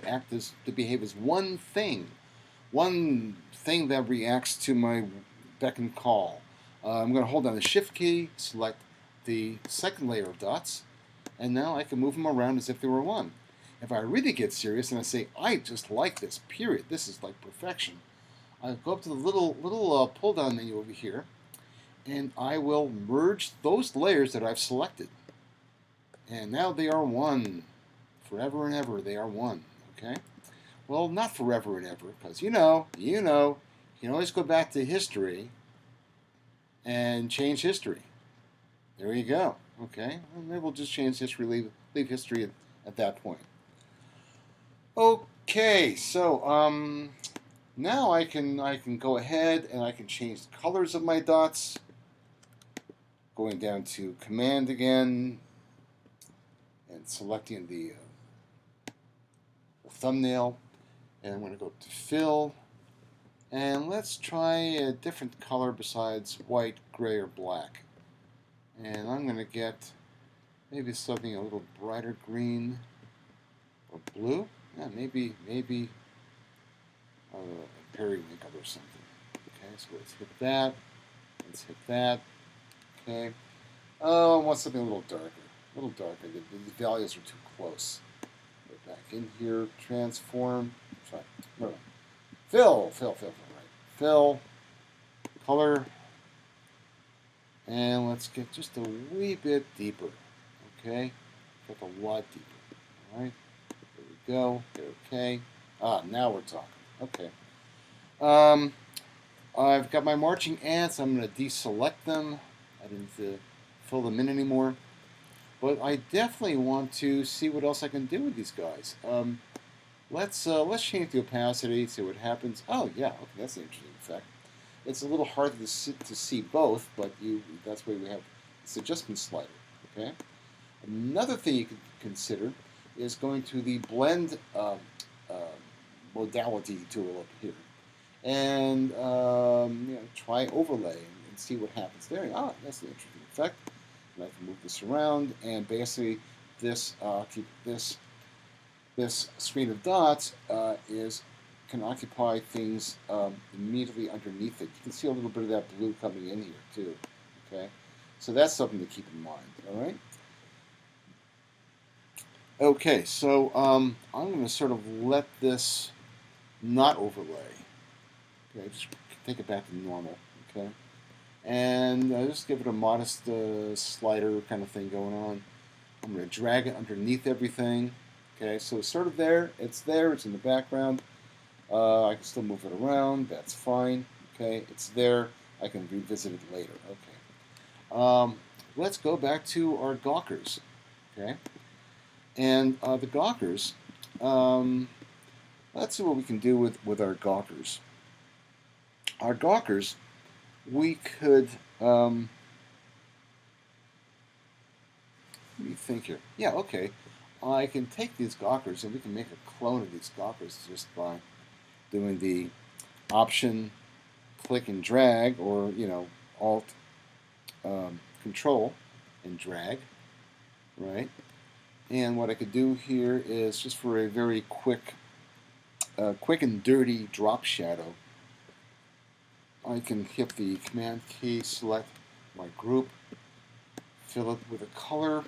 behave as one thing that reacts to my beck and call. I'm going to hold down the Shift key, select the second layer of dots, and now I can move them around as if they were one. If I really get serious and I say, I just like this, period, this is like perfection, I go up to the little pull-down menu over here, and I will merge those layers that I've selected. And now they are one. Forever and ever, they are one. Okay? Well, not forever and ever, because you can always go back to history and change history. There you go. Okay? Well, maybe we'll just change history, leave history at that point. Okay, so now I can go ahead and I can change the colors of my dots. Going down to Command again and selecting the thumbnail, and I'm going to go to Fill, and let's try a different color besides white, gray, or black. And I'm going to get maybe something a little brighter green or blue. Yeah, maybe periwinkle or something. Okay, so let's hit that. Let's hit that. Okay. Oh, I want something a little darker. A little darker. The values are too close. Go back in here. Transform. Try. No. Fill. Right. Fill. Color. And let's get just a wee bit deeper. Okay. Like a lot deeper. All right. There we go. Okay. Now we're talking. Okay. I've got my marching ants. I'm going to deselect them. I didn't fill them in anymore. But I definitely want to see what else I can do with these guys. Let's change the opacity, see what happens. Oh yeah, okay, that's an interesting effect. It's a little hard to see both, but that's why we have this adjustment slider. Okay. Another thing you could consider is going to the blend modality tool up here, and try overlay and see what happens there. That's an interesting effect. And I can move this around, and basically this screen of dots can occupy things immediately underneath it. You can see a little bit of that blue coming in here too. Okay, so that's something to keep in mind. All right. Okay, so I'm going to sort of let this not overlay. Okay, just take it back to normal. Okay, and just give it a modest slider kind of thing going on. I'm going to drag it underneath everything. Okay, so it's sort of there. It's there. It's in the background. I can still move it around. That's fine. Okay, it's there. I can revisit it later. Okay. Let's go back to our gawkers. Okay, and the gawkers. Let's see what we can do with our gawkers. Our gawkers, we could. Let me think here. Yeah, okay. I can take these gawkers and we can make a clone of these gawkers just by doing the Option, click and drag, or Alt, Control and drag, right? And what I could do here is just for a very quick and dirty drop shadow, I can hit the Command key, select my group, fill it with a color.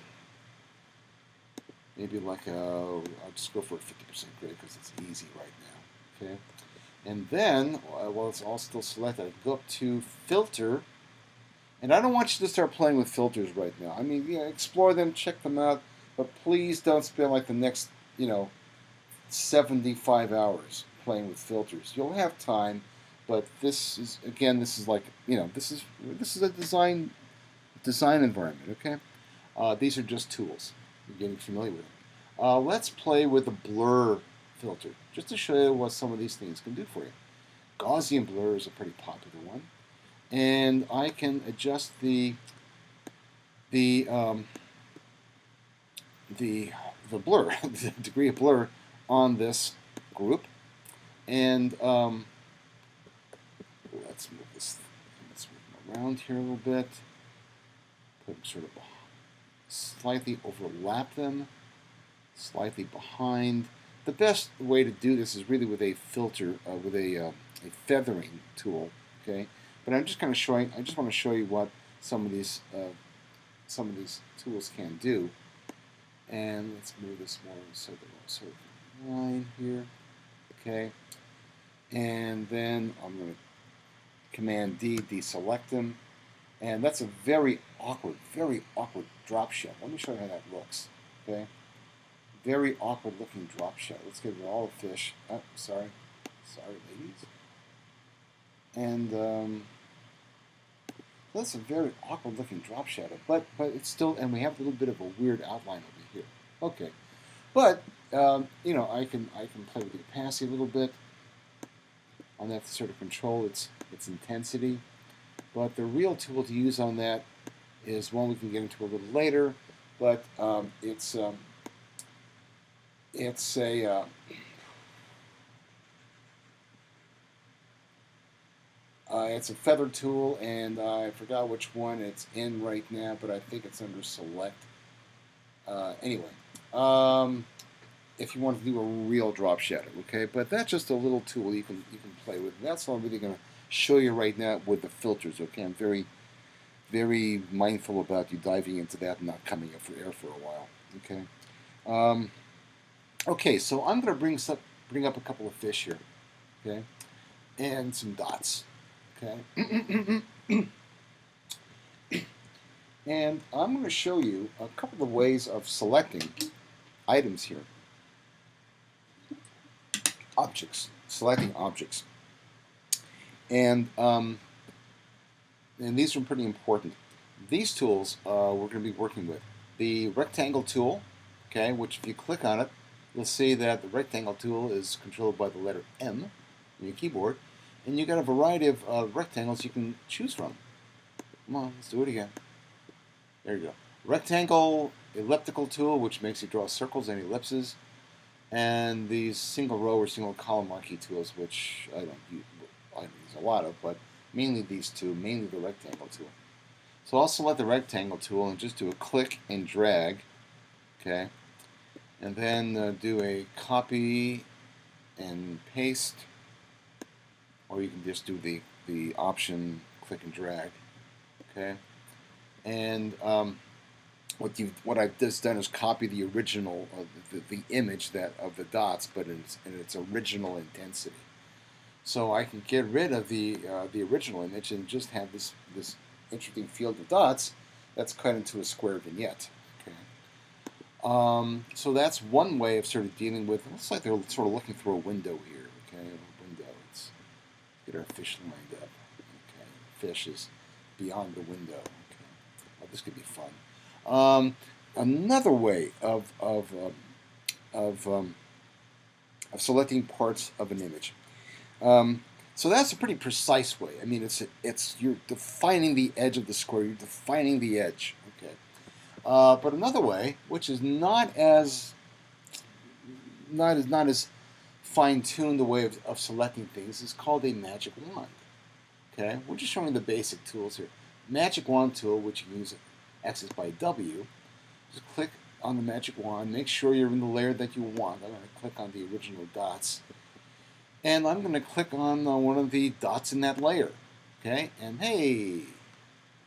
Maybe I'll just go for a 50% gray because it's easy right now. Okay, and then while it's all still selected, I go up to Filter, and I don't want you to start playing with filters right now. I mean, explore them, check them out, but please don't spend like the next 75 hours playing with filters. You'll have time, but this is like this is a design environment. Okay, these are just tools. You're getting familiar with them. Let's play with the blur filter, just to show you what some of these things can do for you. Gaussian blur is a pretty popular one, and I can adjust the blur, the degree of blur on this group, and let's move them around here a little bit. Put them sort of slightly overlap them, slightly behind. The best way to do this is really with a filter, with a feathering tool. Okay, But I'm just kind of showing. I just want to show you what some of these tools can do. And let's move this more so the sort of line here. Okay. And then I'm going to Command D, deselect them. And that's a very awkward drop shot. Let me show you how that looks. Okay. Very awkward looking drop shot. Let's get rid of all the fish. Oh, sorry, ladies. And that's a very awkward looking drop shadow, but it's still, and we have a little bit of a weird outline over here. Okay, but you know, I can play with the opacity a little bit on that to sort of control its intensity. But the real tool to use on that is one we can get into a little later. But it's a it's a feather tool, and I forgot which one it's in right now, but I think it's under select. Anyway, if you want to do a real drop shadow, okay? But that's just a little tool you can play with. That's all I'm really going to show you right now with the filters, okay? I'm very mindful about you diving into that and not coming up for air for a while, okay? Okay, so I'm going to bring up a couple of fish here, okay? And some dots, okay? And I'm going to show you a couple of ways of selecting items here. Selecting objects. And these are pretty important. These tools we're going to be working with. The rectangle tool, okay, which if you click on it, you'll see that the rectangle tool is controlled by the letter M on your keyboard. And you've got a variety of rectangles you can choose from. Come on, let's do it again. There you go. Rectangle elliptical tool, which makes you draw circles and ellipses. And these single row or single column marquee tools, which I don't use a lot of, but mainly these two, mainly the rectangle tool. So I'll select the rectangle tool and just do a click and drag, okay? And then do a copy and paste, or you can just do the option click and drag, okay? And what I've just done is copy the original, the image of the dots, but in its original intensity. So I can get rid of the original image and just have this interesting field of dots that's cut into a square vignette. Okay. So that's one way of sort of dealing with. It looks like they're sort of looking through a window here. Okay, a window. Let's get our fish lined up. Okay, fish is beyond the window. Okay, well, this could be fun. Another way of selecting parts of an image. So that's a pretty precise way. I mean, it's you're defining the edge of the square. You're defining the edge. Okay. But another way, which is not as fine-tuned the way of selecting things, is called a magic wand. Okay. We're just showing the basic tools here. Magic wand tool, which you can use access by W. Just click on the magic wand. Make sure you're in the layer that you want. I'm going to click on the original dots. And I'm going to click on one of the dots in that layer. Okay? And hey,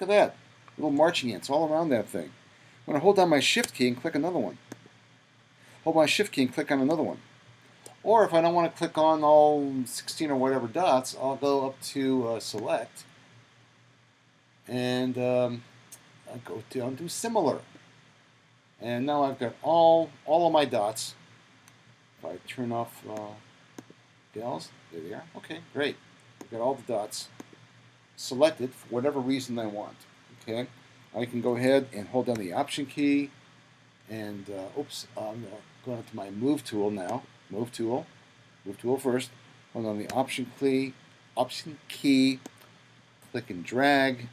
look at that. Little marching ants all around that thing. I'm going to hold down my Shift key and click another one. Hold my Shift key and click on another one. Or if I don't want to click on all 16 or whatever dots, I'll go up to Select. And I'll go down to Similar. And now I've got all of my dots. If I turn off gals, there they are. Okay, great. I've got all the dots selected for whatever reason I want. Okay, I can go ahead and hold down the Option key, and I'm going to my Move tool now. Move tool first. Hold on the Option key, click and drag,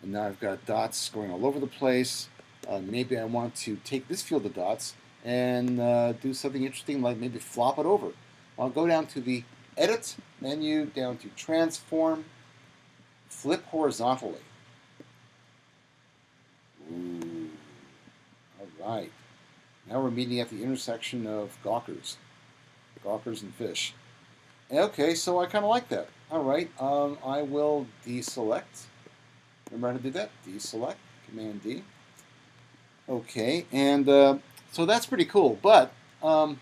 and now I've got dots going all over the place. Maybe I want to take this field of dots and do something interesting, like maybe flop it over. I'll go down to the Edit menu, down to Transform, Flip Horizontally. Ooh, all right. Now we're meeting at the intersection of gawkers and fish. Okay, so I kind of like that. All right, I will deselect. Remember how to do that? Deselect, Command D. Okay, and so that's pretty cool, but um,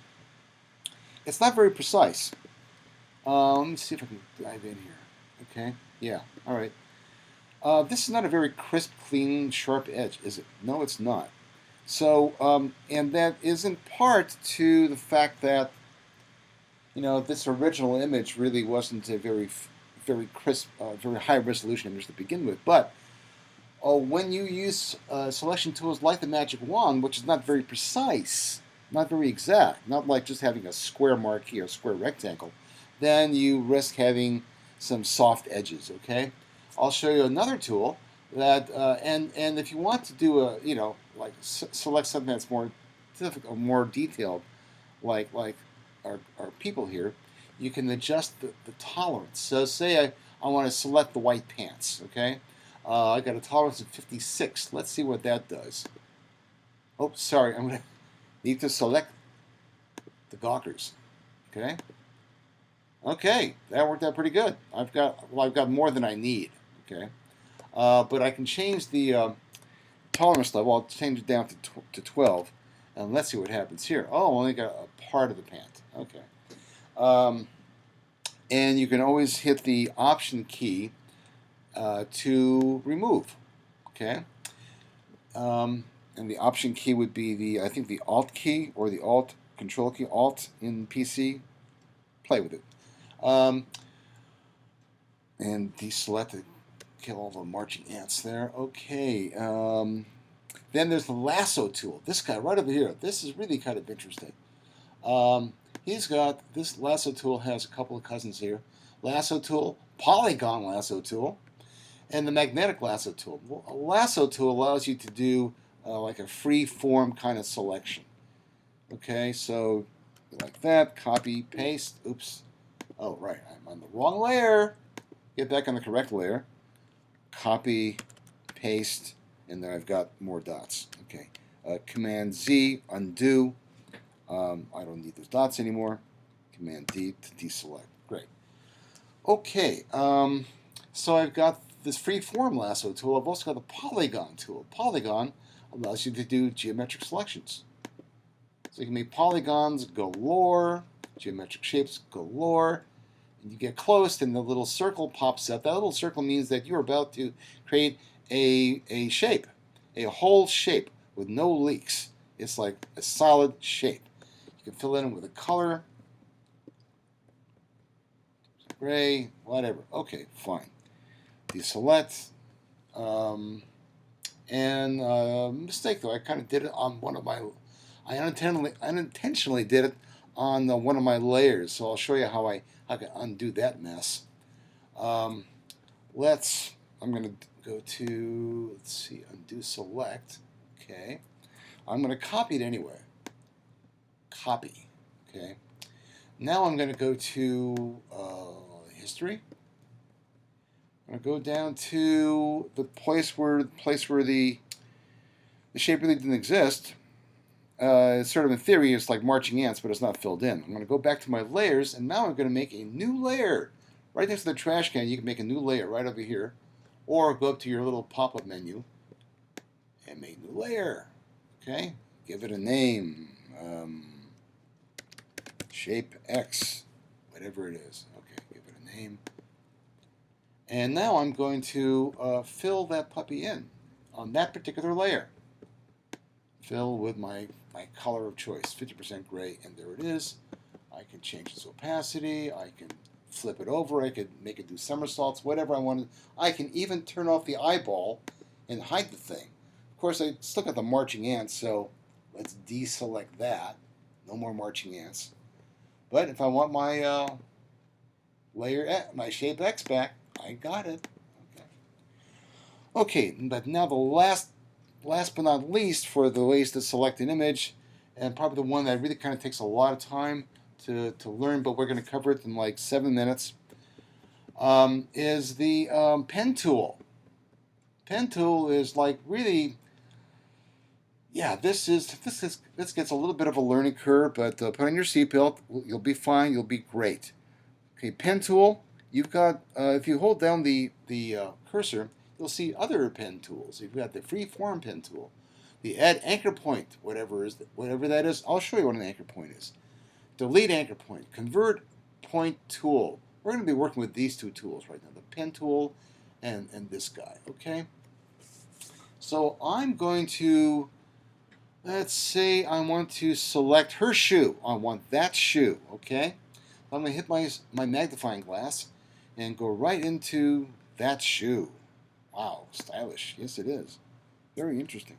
it's not very precise. Let me see if I can dive in here. Okay, yeah, all right. This is not a very crisp, clean, sharp edge, is it? No, it's not. So, and that is in part to the fact that this original image really wasn't a very crisp, very high resolution image to begin with. But when you use selection tools like the magic wand, which is not very precise, not very exact, not like just having a square marquee or a square rectangle, then you risk having some soft edges. Okay, I'll show you another tool that, and if you want to do a, like select something that's more difficult, more detailed, like our people here, you can adjust the tolerance. So say I want to select the white pants. Okay, I got a tolerance of 56. Let's see what that does. Oh, sorry, I'm gonna need to select the gawkers. Okay. Okay, that worked out pretty good. I've got more than I need. Okay, but I can change the tolerance level. I'll change it down to 12, and let's see what happens here. Oh, I only got a part of the pant. Okay, um, and you can always hit the Option key to remove. Okay, and the Option key would be I think the Alt key or the Alt Control key. Alt in PC. Play with it. And deselect to kill all the marching ants there. Okay. Then there's the lasso tool. This guy right over here. This is really kind of interesting. He's got this lasso tool has a couple of cousins here. Lasso tool, polygon lasso tool, and the magnetic lasso tool. Well, a lasso tool allows you to do like a free form kind of selection. Okay, so like that, copy, paste. Oops. Oh, right, I'm on the wrong layer. Get back on the correct layer. Copy, paste, and then I've got more dots. Okay, Command Z, undo. I don't need those dots anymore. Command D to deselect. Great. Okay, so I've got this free form lasso tool. I've also got the polygon tool. Polygon allows you to do geometric selections. So you can make polygons galore, geometric shapes galore. And you get close, and the little circle pops up. That little circle means that you're about to create a shape, a whole shape with no leaks. It's like a solid shape. You can fill it in with a color, gray, whatever. Okay, fine. Deselect. And mistake though, I kind of did it on one of my. I unintentionally did it on one of my layers. So I'll show you how I can undo that mess. I'm going to go to, let's see, undo select. Okay. I'm going to copy it anyway. Copy. Okay. Now I'm going to go to history. I'm going to go down to the place where the shape really didn't exist. It's sort of in theory, it's like marching ants, but it's not filled in. I'm going to go back to my layers, and now I'm going to make a new layer. Right next to the trash can, you can make a new layer right over here. Or go up to your little pop-up menu and make a new layer. Okay? Give it a name. Shape X. Whatever it is. Okay, give it a name. And now I'm going to fill that puppy in on that particular layer. Fill with my color of choice, 50% gray, and there it is. I can change its opacity, I can flip it over, I could make it do somersaults, whatever I wanted. I can even turn off the eyeball and hide the thing. Of course, I still got the marching ants, so let's deselect that. No more marching ants. But if I want my my shape X back, I got it. Okay, but now the last but not least for the ways to select an image, and probably the one that really kind of takes a lot of time to learn, but we're going to cover it in like 7 minutes, is the pen tool. Pen tool is like really, yeah, this gets a little bit of a learning curve, but put on your seatbelt, you'll be fine, you'll be great. Okay, pen tool, you've got, if you hold down the cursor, you'll see other pen tools. You've got the free-form pen tool, the add anchor point, whatever that is. I'll show you what an anchor point is. Delete anchor point, convert point tool. We're going to be working with these two tools right now, the pen tool and this guy, okay? So I'm going to, let's say I want to select her shoe. I want that shoe, okay? I'm going to hit my magnifying glass and go right into that shoe. Wow, stylish. Yes, it is. Very interesting.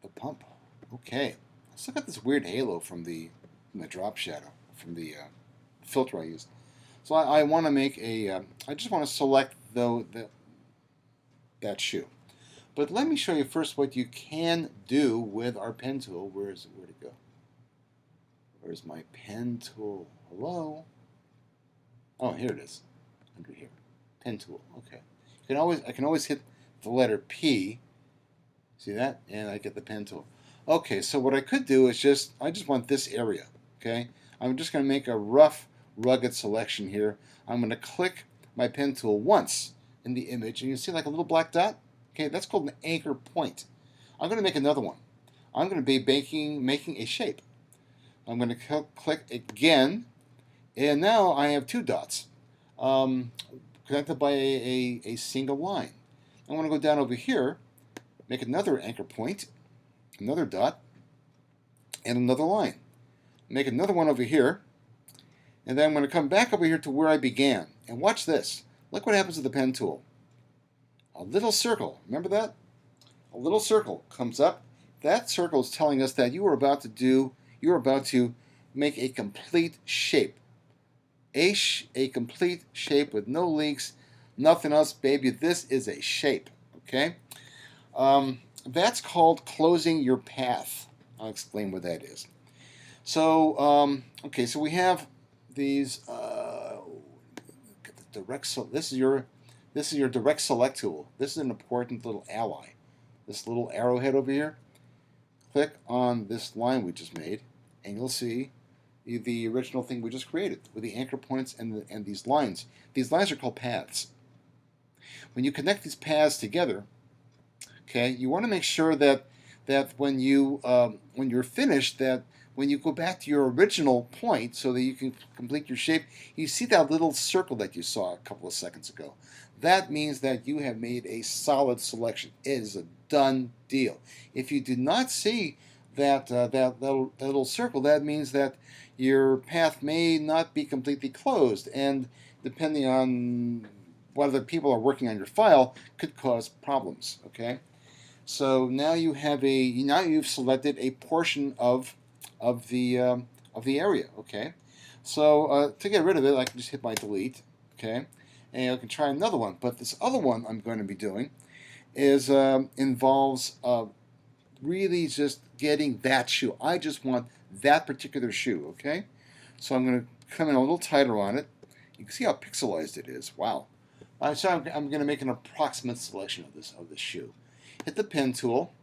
The pump. Okay. Let's look at this weird halo from the drop shadow, from the filter I used. So I want to make a, I just want to select that shoe. But let me show you first what you can do with our pen tool. Where'd it go? Where's my pen tool? Hello? Oh, here it is. Under here. Pen tool. Okay. I can always hit the letter P. See that? And I get the pen tool. Okay, so what I could do is I just want this area. Okay? I'm just going to make a rough, rugged selection here. I'm going to click my pen tool once in the image, and you see like a little black dot? Okay, that's called an anchor point. I'm going to make another one. I'm going to be making a shape. I'm going to click again, and now I have two dots connected by a single line. I'm going to go down over here, make another anchor point, another dot, and another line. Make another one over here, and then I'm going to come back over here to where I began. And watch this. Look what happens to the pen tool. A little circle, remember that? A little circle comes up. That circle is telling us that you are about to make a complete shape. A complete shape with no leaks, nothing else, baby. This is a shape, okay? That's called closing your path. I'll explain what that is. So, okay, so we have these this is your direct select tool. This is an important little ally. This little arrowhead over here. Click on this line we just made, and you'll see the original thing we just created with the anchor points and these lines. These lines are called paths. When you connect these paths together, okay, you want to make sure that when you're finished, that when you go back to your original point so that you can complete your shape, you see that little circle that you saw a couple of seconds ago. That means that you have made a solid selection. It is a done deal. If you do not see that little circle, that means that your path may not be completely closed, and depending on whether people are working on your file, could cause problems. Okay, so now you've selected a portion of the area. Okay, so to get rid of it, I can just hit my delete. Okay, and I can try another one. But this other one I'm going to be doing is involves really just getting that shoe. I just want that particular shoe. Okay, so I'm going to come in a little tighter on it. You can see how pixelized it is. Wow. So I'm going to make an approximate selection of this shoe. Hit the pen tool.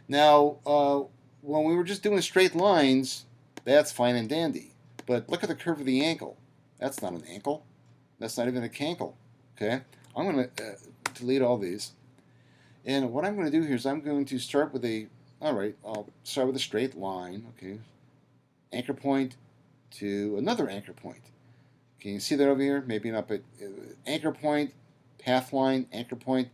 Now, when we were just doing straight lines, that's fine and dandy. But look at the curve of the ankle. That's not an ankle. That's not even a cankle. Okay? I'm going to delete all these. And what I'm going to do here is I'm going to start with I'll start with a straight line. Okay? Anchor point to another anchor point. Can you see that over here? Maybe not, but anchor point, path line, anchor point.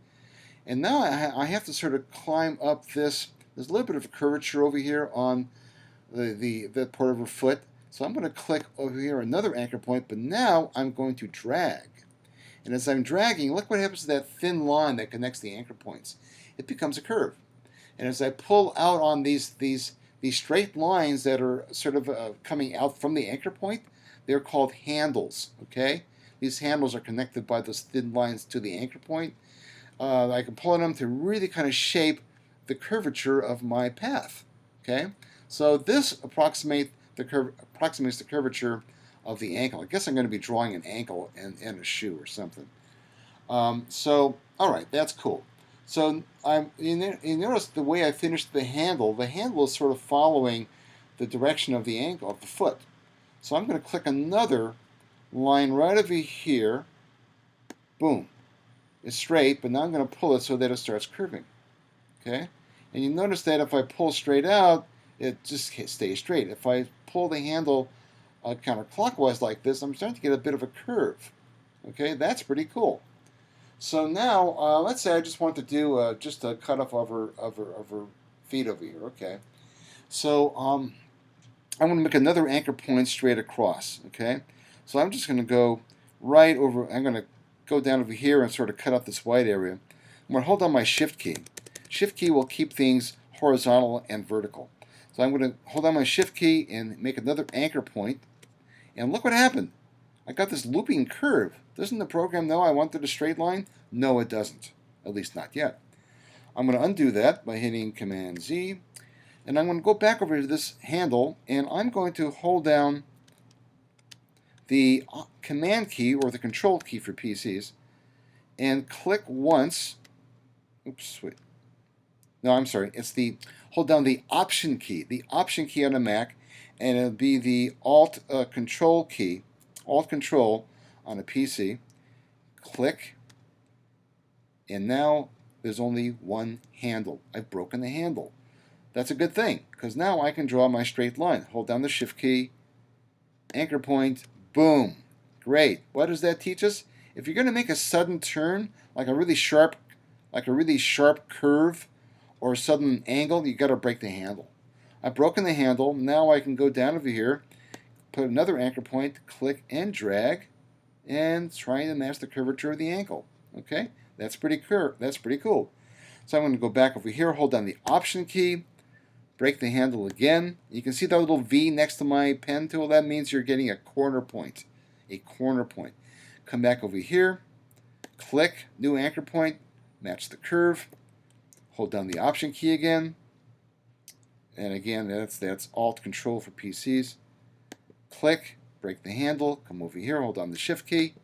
And now I have to sort of climb up this. There's a little bit of a curvature over here on the part of her foot. So I'm going to click over here another anchor point, but now I'm going to drag. And as I'm dragging, look what happens to that thin line that connects the anchor points. It becomes a curve. And as I pull out on these straight lines that are sort of coming out from the anchor point, they're called handles. Okay? These handles are connected by those thin lines to the anchor point. I can pull on them to really kind of shape the curvature of my path. Okay, so this approximates the curvature of the ankle. I guess I'm going to be drawing an ankle and a shoe or something. So, all right, that's cool. So you notice the way I finished the handle. The handle is sort of following the direction of the ankle of the foot. So I'm going to click another line right over here. Boom. It's straight, but now I'm going to pull it so that it starts curving. Okay? And you notice that if I pull straight out, it just stays straight. If I pull the handle counterclockwise like this, I'm starting to get a bit of a curve. Okay? That's pretty cool. So now, let's say I just want to do just a cutoff of her feet over here. Okay? So I'm going to make another anchor point straight across. Okay? So I'm just going to go right over, I'm going to go down over here and sort of cut up this white area. I'm going to hold down my shift key. Shift key will keep things horizontal and vertical. So I'm going to hold down my shift key and make another anchor point. And look what happened. I got this looping curve. Doesn't the program know I wanted a straight line? No, it doesn't. At least not yet. I'm going to undo that by hitting Command Z. And I'm going to go back over to this handle, and I'm going to hold down the Command key, or the Control key for PCs, and click once. Oops, wait. No, I'm sorry. It's hold down the Option key on a Mac, and it'll be the Alt Control key, Alt Control on a PC. Click, and now there's only one handle. I've broken the handle. That's a good thing, because now I can draw my straight line. Hold down the Shift key, anchor point, boom. Great. What does that teach us? If you're going to make a sudden turn, like a really sharp curve or a sudden angle, you got to break the handle. I've broken the handle. Now I can go down over here, put another anchor point, click and drag, and try to match the curvature of the ankle. Okay, that's pretty cool. So I'm going to go back over here, hold down the Option key, break the handle again. You can see that little V next to my pen tool. That means you're getting a corner point. Come back over here, click, new anchor point, match the curve, hold down the Option key again, and again that's Alt Control for PCs. Click, break the handle, come over here, hold down the Shift key,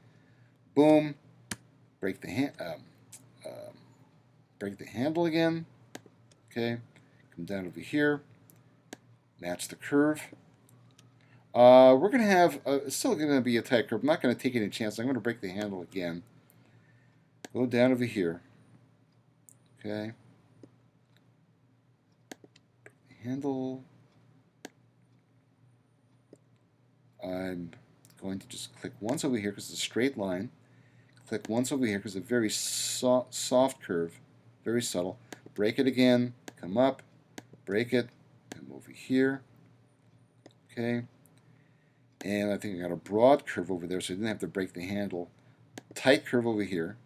boom, break the handle again. Okay, come down over here, match the curve. We're going to have, it's still going to be a tight curve. I'm not going to take any chances. I'm going to break the handle again. Go down over here. Okay. Handle. I'm going to just click once over here because it's a straight line. Click once over here because it's a very soft curve, very subtle. Break it again, come up, break it, come over here. Okay. And I think I got a broad curve over there, so I didn't have to break the handle. Tight curve over here.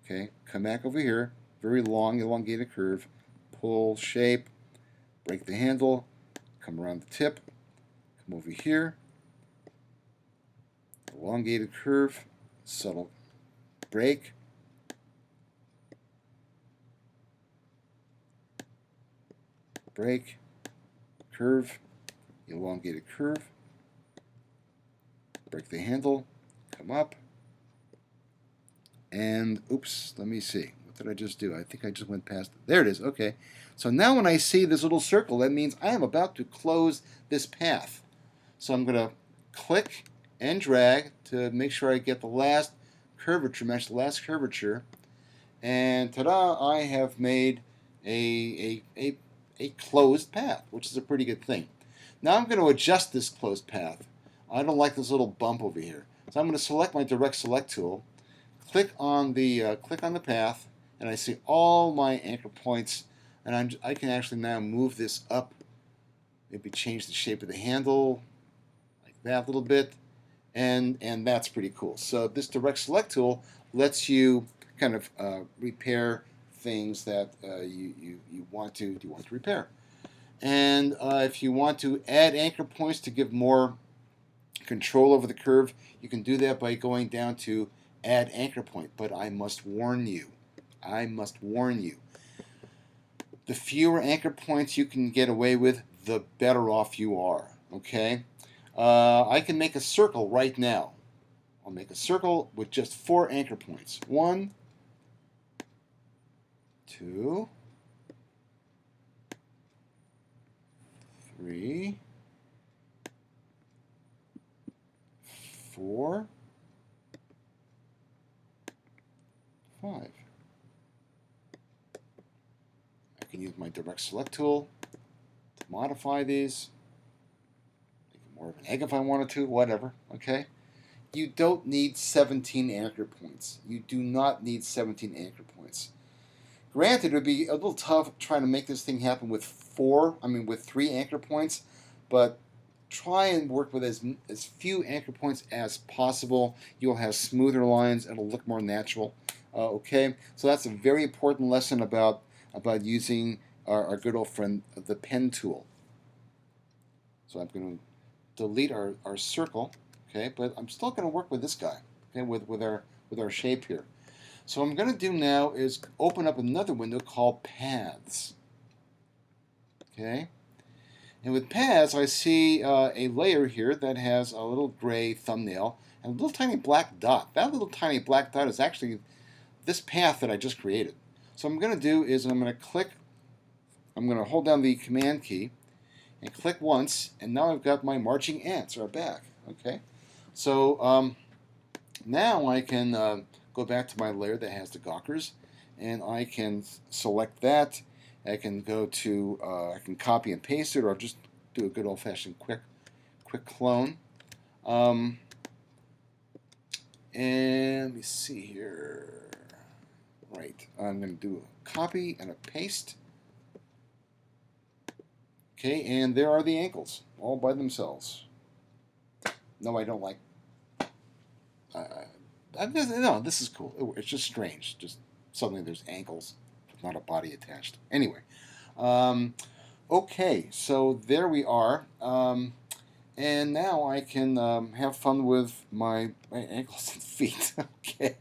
Okay, come back over here. Very long, elongated curve. Pull, shape, break the handle, come around the tip, come over here. Elongated curve, subtle break. Break, curve, elongated curve. Break the handle, come up, and oops, let me see. What did I just do? I think I just went past it. There it is. Okay. So now when I see this little circle, that means I am about to close this path. So I'm going to click and drag to make sure I get the last curvature, match the last curvature. And ta-da, I have made a closed path, which is a pretty good thing. Now I'm going to adjust this closed path. I don't like this little bump over here. So I'm going to select my direct select tool, click on the path, and I see all my anchor points, and I can actually now move this up, maybe change the shape of the handle like that a little bit, and that's pretty cool. So this direct select tool lets you kind of repair things that you want to repair. And if you want to add anchor points to give more control over the curve, you can do that by going down to add anchor point. But I must warn you, the fewer anchor points you can get away with, the better off you are. Okay? I can make a circle right now. I'll make a circle with just 4 anchor points. 1, 2, 3, 4, 5. I can use my direct select tool to modify these. Make it more of an egg if I wanted to, whatever, okay? You don't need 17 anchor points. You do not need 17 anchor points. Granted, it would be a little tough trying to make this thing happen with with 3 anchor points, but try and work with as few anchor points as possible. You'll have smoother lines. It'll look more natural. Okay, so that's a very important lesson about using our good old friend, the pen tool. So I'm going to delete our circle, okay, but I'm still going to work with this guy, okay, with our shape here. So what I'm going to do now is open up another window called Paths, okay. And with paths, I see a layer here that has a little gray thumbnail and a little tiny black dot. That little tiny black dot is actually this path that I just created. So what I'm going to do is I'm going to hold down the Command key and click once, and now I've got my marching ants are back. Okay, so now I can go back to my layer that has the gawkers, and I can select that. I can go to, I can copy and paste it, or just do a good old-fashioned quick clone. And let me see here. Right, I'm going to do a copy and a paste. Okay, and there are the ankles, all by themselves. No, I don't like. No, this is cool. It's just strange. Just suddenly there's ankles, with not a body attached. Anyway, okay, so there we are. And now I can have fun with my ankles and feet. Okay,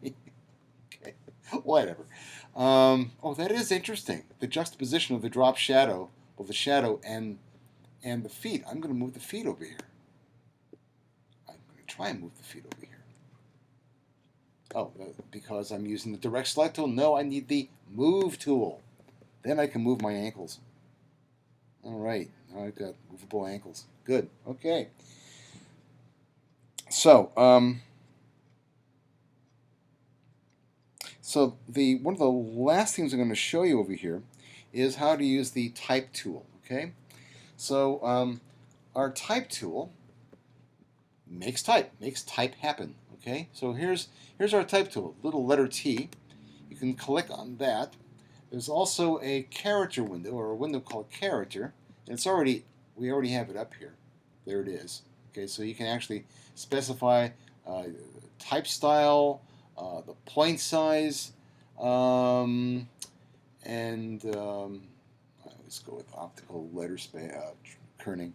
okay, whatever. Oh, that is interesting. The juxtaposition of the drop shadow, of the shadow and the feet. I'm going to move the feet over here. I'm going to try and move the feet over here. Oh, because I'm using the direct select tool? No, I need the move tool. Then I can move my ankles. All right, now I've got movable ankles. Good, okay. So, one of the last things I'm going to show you over here is how to use the type tool, okay? So, our type tool makes type happen, okay? So here's our type tool, little letter T. You can click on that. There's also a character window, or a window called character. And we already have it up here. There it is. Okay, so you can actually specify type style, the point size, and I always go with optical letter kerning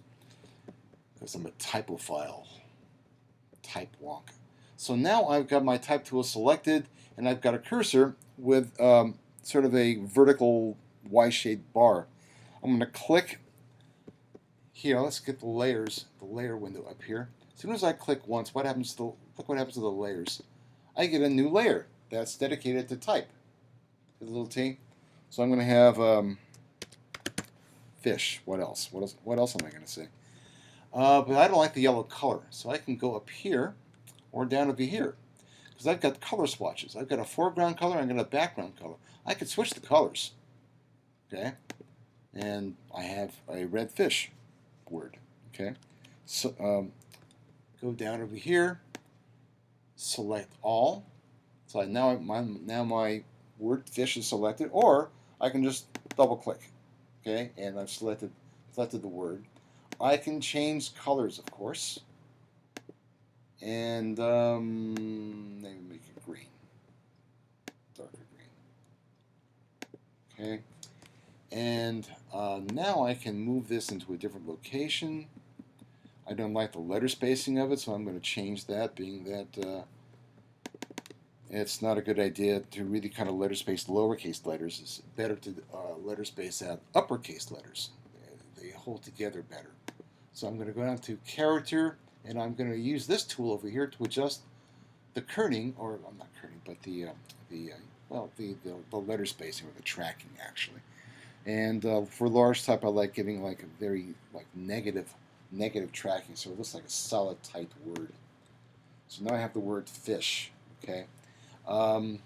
because I'm a typophile, type wonk. So now I've got my type tool selected, and I've got a cursor with sort of a vertical Y-shaped bar. I'm going to click here. Let's get the layer window up here. As soon as I click once, look what happens to the layers. I get a new layer that's dedicated to type. The little T. So I'm going to have fish. What else? What else am I going to say? But I don't like the yellow color, so I can go up here or down over here because I've got color swatches. I've got a foreground color. I've got a background color. I could switch the colors. Okay, and I have a red fish word. Okay, so go down over here, select all. So now my word fish is selected, or I can just double click. Okay, and I've selected the word. I can change colors, of course, and maybe make it green, darker green. Okay, and now I can move this into a different location. I don't like the letter spacing of it, so I'm going to change that, being that it's not a good idea to really kind of letter space lowercase letters. It's better to letter space out uppercase letters. They hold together better. So I'm going to go down to character, and I'm going to use this tool over here to adjust the kerning, or well, not kerning, but the letter spacing, or the tracking actually. And for large type, I like giving like a very negative tracking, so it looks like a solid typed word. So now I have the word fish. Okay. Um,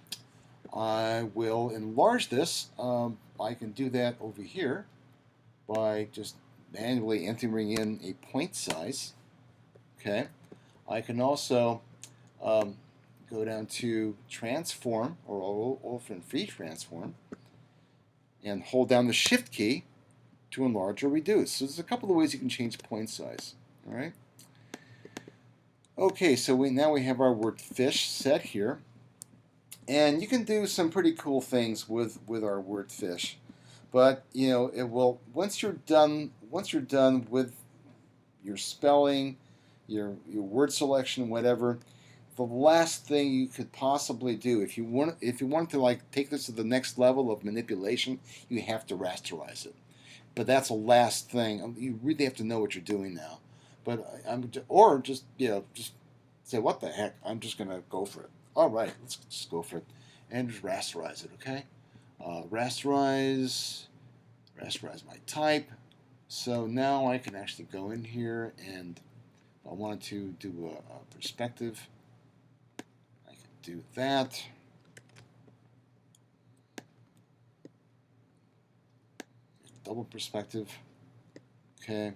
I will enlarge this. I can do that over here by just manually entering in a point size. Okay. I can also um, go down to transform or open free transform and hold down the shift key to enlarge or reduce. So there's a couple of ways you can change point size. All right. Okay, so now we have our word fish set here, and you can do some pretty cool things with our word fish. But you know, it will once you're done with your spelling, your word selection, whatever. The last thing you could possibly do, if you want to like take this to the next level of manipulation, you have to rasterize it. But that's the last thing. You really have to know what you're doing now. But or just just say what the heck. I'm just gonna go for it. All right, let's just go for it, and just rasterize it. Okay, rasterize my type. So now I can actually go in here, and if I wanted to do a perspective, I can do that. Double perspective. Okay.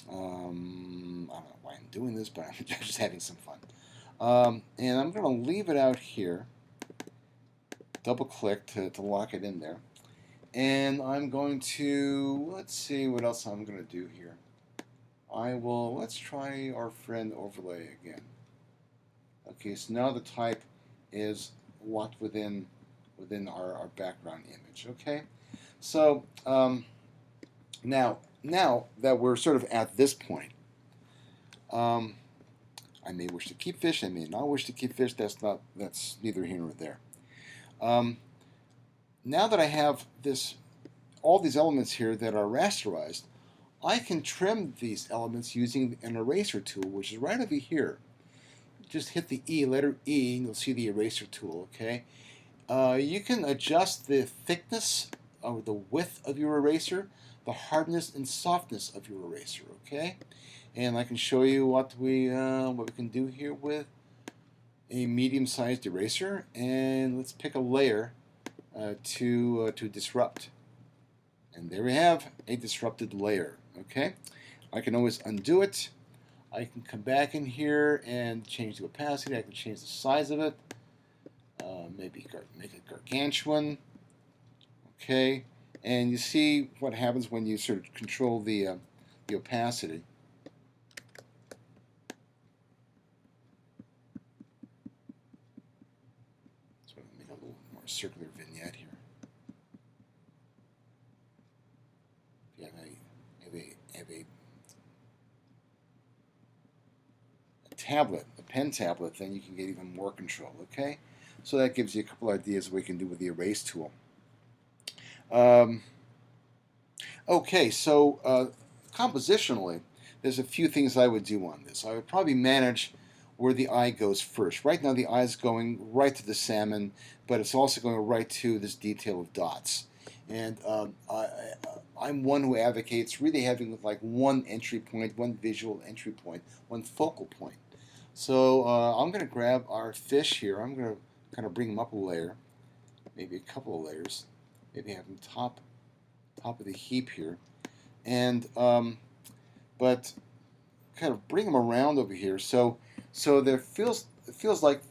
I don't know why I'm doing this, but I'm just having some fun. And I'm going to leave it out here. Double click to lock it in there. And I'm going to, let's see what else I'm going to do here. Let's try our friend overlay again. Okay, so now the type is locked within our background image. Okay, so now that we're sort of at this point, I may wish to keep fish. I may not wish to keep fish. That's neither here nor there. Now that I have all these elements here that are rasterized, I can trim these elements using an eraser tool, which is right over here. Just hit the letter E, and you'll see the eraser tool. Okay. You can adjust the thickness or the width of your eraser, the hardness and softness of your eraser. Okay. And I can show you what we can do here with a medium-sized eraser. And let's pick a layer to disrupt. And there we have a disrupted layer. Okay, I can always undo it. I can come back in here and change the opacity. I can change the size of it. Maybe make it gargantuan. Okay, and you see what happens when you sort of control the opacity. Sort of make a little more circular vignette here. If you have a tablet, a pen tablet, then you can get even more control. Okay, so that gives you a couple ideas of what you can do with the erase tool. Okay, so compositionally, there's a few things I would do on this. I would probably manage where the eye goes first. Right now, the eye is going right to the salmon, but it's also going right to this detail of dots. And I'm one who advocates really having like one entry point, one visual entry point, one focal point. So I'm going to grab our fish here. I'm going to kind of bring them up a layer, maybe a couple of layers, maybe have them top of the heap here, and but kind of bring them around over here. So it feels like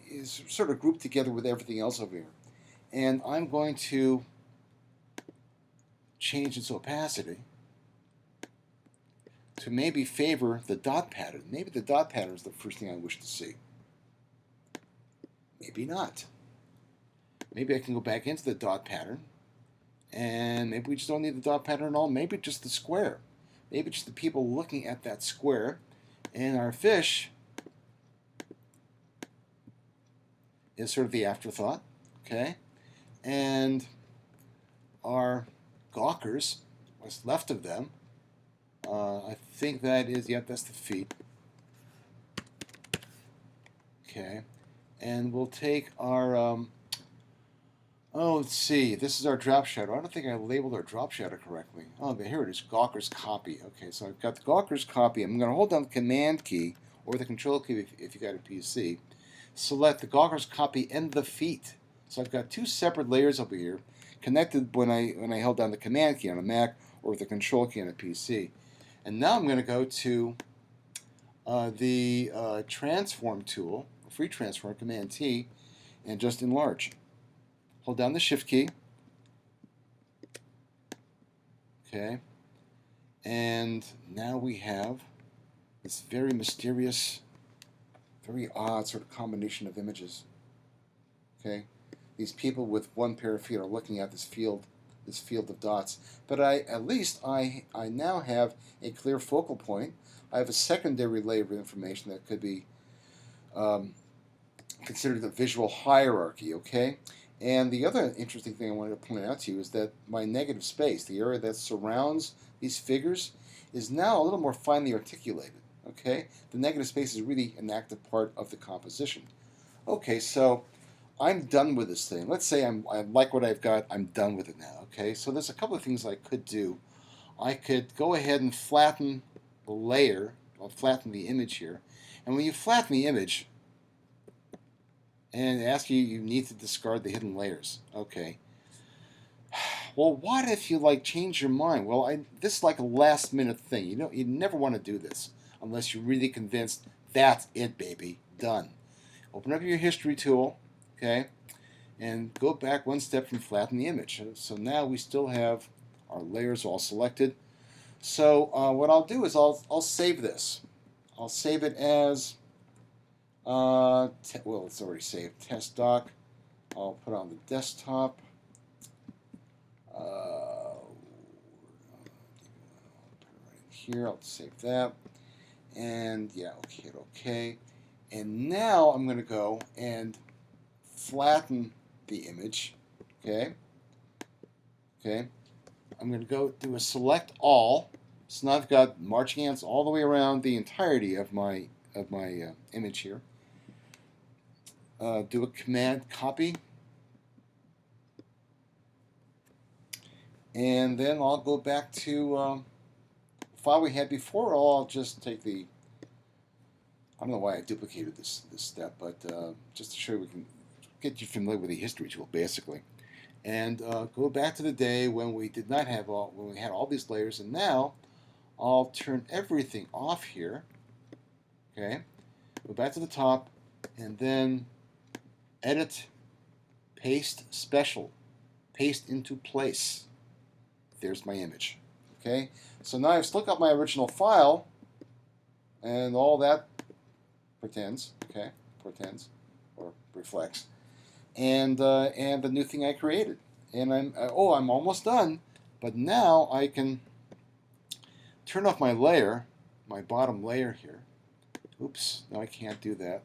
it's sort of grouped together with everything else over here. And I'm going to change its opacity to maybe favor the dot pattern. Maybe the dot pattern is the first thing I wish to see. Maybe not. Maybe I can go back into the dot pattern, and maybe we just don't need the dot pattern at all. Maybe just the square. Maybe just the people looking at that square. And our fish is sort of the afterthought. Okay? And our gawkers, what's left of them, I think that is, yeah, that's the feet. Okay. And we'll take our, let's see, this is our drop shadow. I don't think I labeled our drop shadow correctly. Oh, here it is, Gawker's copy. Okay, so I've got the Gawker's copy. I'm going to hold down the Command key or the control key if you got a PC. Select the goggles copy and the feet. So I've got two separate layers over here connected when I held down the command key on a Mac or the control key on a PC. And now I'm going to go to the transform tool, free transform, command T, and just enlarge. Hold down the shift key. Okay. And now we have this very mysterious, very odd sort of combination of images. Okay. These people with one pair of feet are looking at this field of dots. But at least I now have a clear focal point. I have a secondary layer of information that could be considered a visual hierarchy, okay? And the other interesting thing I wanted to point out to you is that my negative space, the area that surrounds these figures, is now a little more finely articulated, okay? The negative space is really an active part of the composition. Okay, so I'm done with this thing. Let's say I like what I've got. I'm done with it now, okay? So there's a couple of things I could do. I could go ahead and flatten the layer, or flatten the image here. And when you flatten the image, and ask you need to discard the hidden layers. Okay. Well, what if you change your mind? Well, this is like a last minute thing. You never want to do this unless you're really convinced that's it, baby, done. Open up your history tool, okay, and go back one step from flatten the image. So now we still have our layers all selected. So what I'll do is I'll save this. I'll save it as well, it's already saved. Test doc. I'll put on the desktop. Put it right here. I'll save that. And yeah, okay, okay. And now I'm going to go and flatten the image. Okay. Okay. I'm going to go do a select all. So now I've got marching ants all the way around the entirety of my image here. Do a command copy, and then I'll go back to the file we had before. Or I'll just take the, I don't know why I duplicated this step, but just to show you, we can get you familiar with the history tool basically, and go back to the day when we did not have when we had all these layers, and now I'll turn everything off here. Okay, go back to the top, and then edit, paste special, paste into place. There's my image. Okay, so now I've still got my original file, and all that pretends, okay, or reflects, and the new thing I created. And I'm almost done, but now I can turn off my layer, my bottom layer here. Oops, no, I can't do that,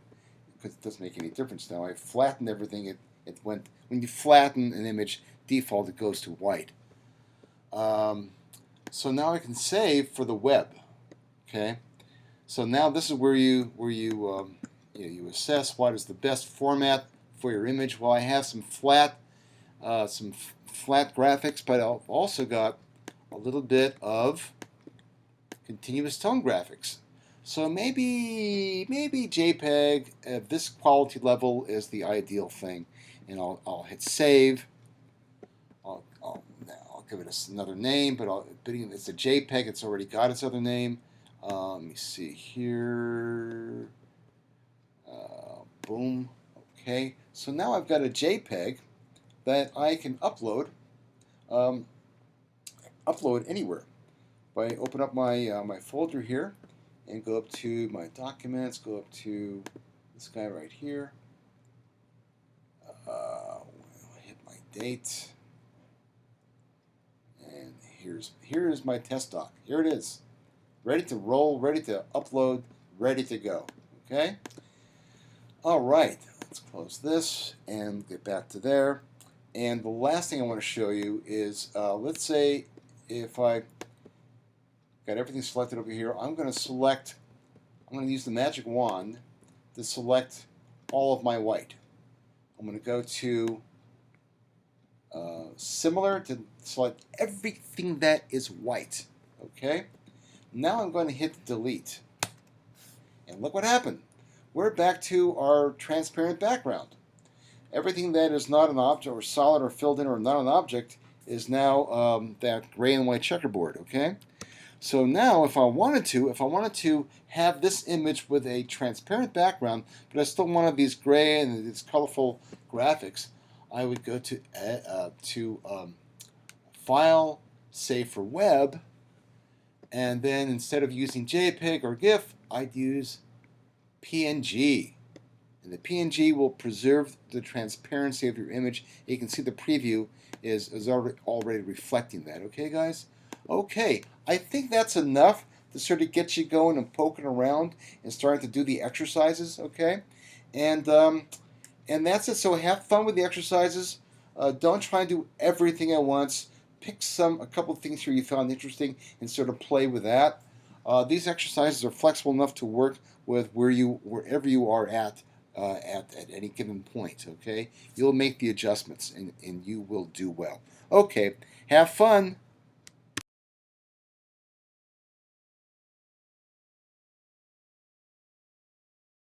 because it doesn't make any difference now. I flattened everything. It went, when you flatten an image, default it goes to white. So now I can save for the web. Okay, so now this is where you assess what is the best format for your image. Well, I have some flat graphics, but I've also got a little bit of continuous tone graphics. So maybe JPEG at this quality level is the ideal thing, and I'll hit save. I'll give it another name, but it's a JPEG. It's already got its other name. Let me see here. Boom. Okay. So now I've got a JPEG that I can upload anywhere. If I open up my my folder here and go up to my documents, go up to this guy right here. Hit my date, and here's my test doc. Here it is, ready to roll, ready to upload, ready to go. Okay. All right. Let's close this and get back to there. And the last thing I want to show you is, let's say if I got everything selected over here, I'm going to use the magic wand to select all of my white. I'm going to go to similar to select everything that is white. Okay. Now I'm going to hit delete. And look what happened. We're back to our transparent background. Everything that is not an object or solid or filled in or not an object is now that gray and white checkerboard, okay? So now if I wanted to have this image with a transparent background, but I still wanted these gray and these colorful graphics, I would go to File, Save for Web, and then instead of using JPEG or GIF, I'd use PNG. And the PNG will preserve the transparency of your image. You can see the preview is already reflecting that. Okay, guys? Okay, I think that's enough to sort of get you going and poking around and starting to do the exercises. Okay, and that's it. So have fun with the exercises. Don't try and do everything at once. Pick a couple of things here you found interesting and sort of play with that. These exercises are flexible enough to work with wherever you are at any given point. Okay, you'll make the adjustments and you will do well. Okay, have fun.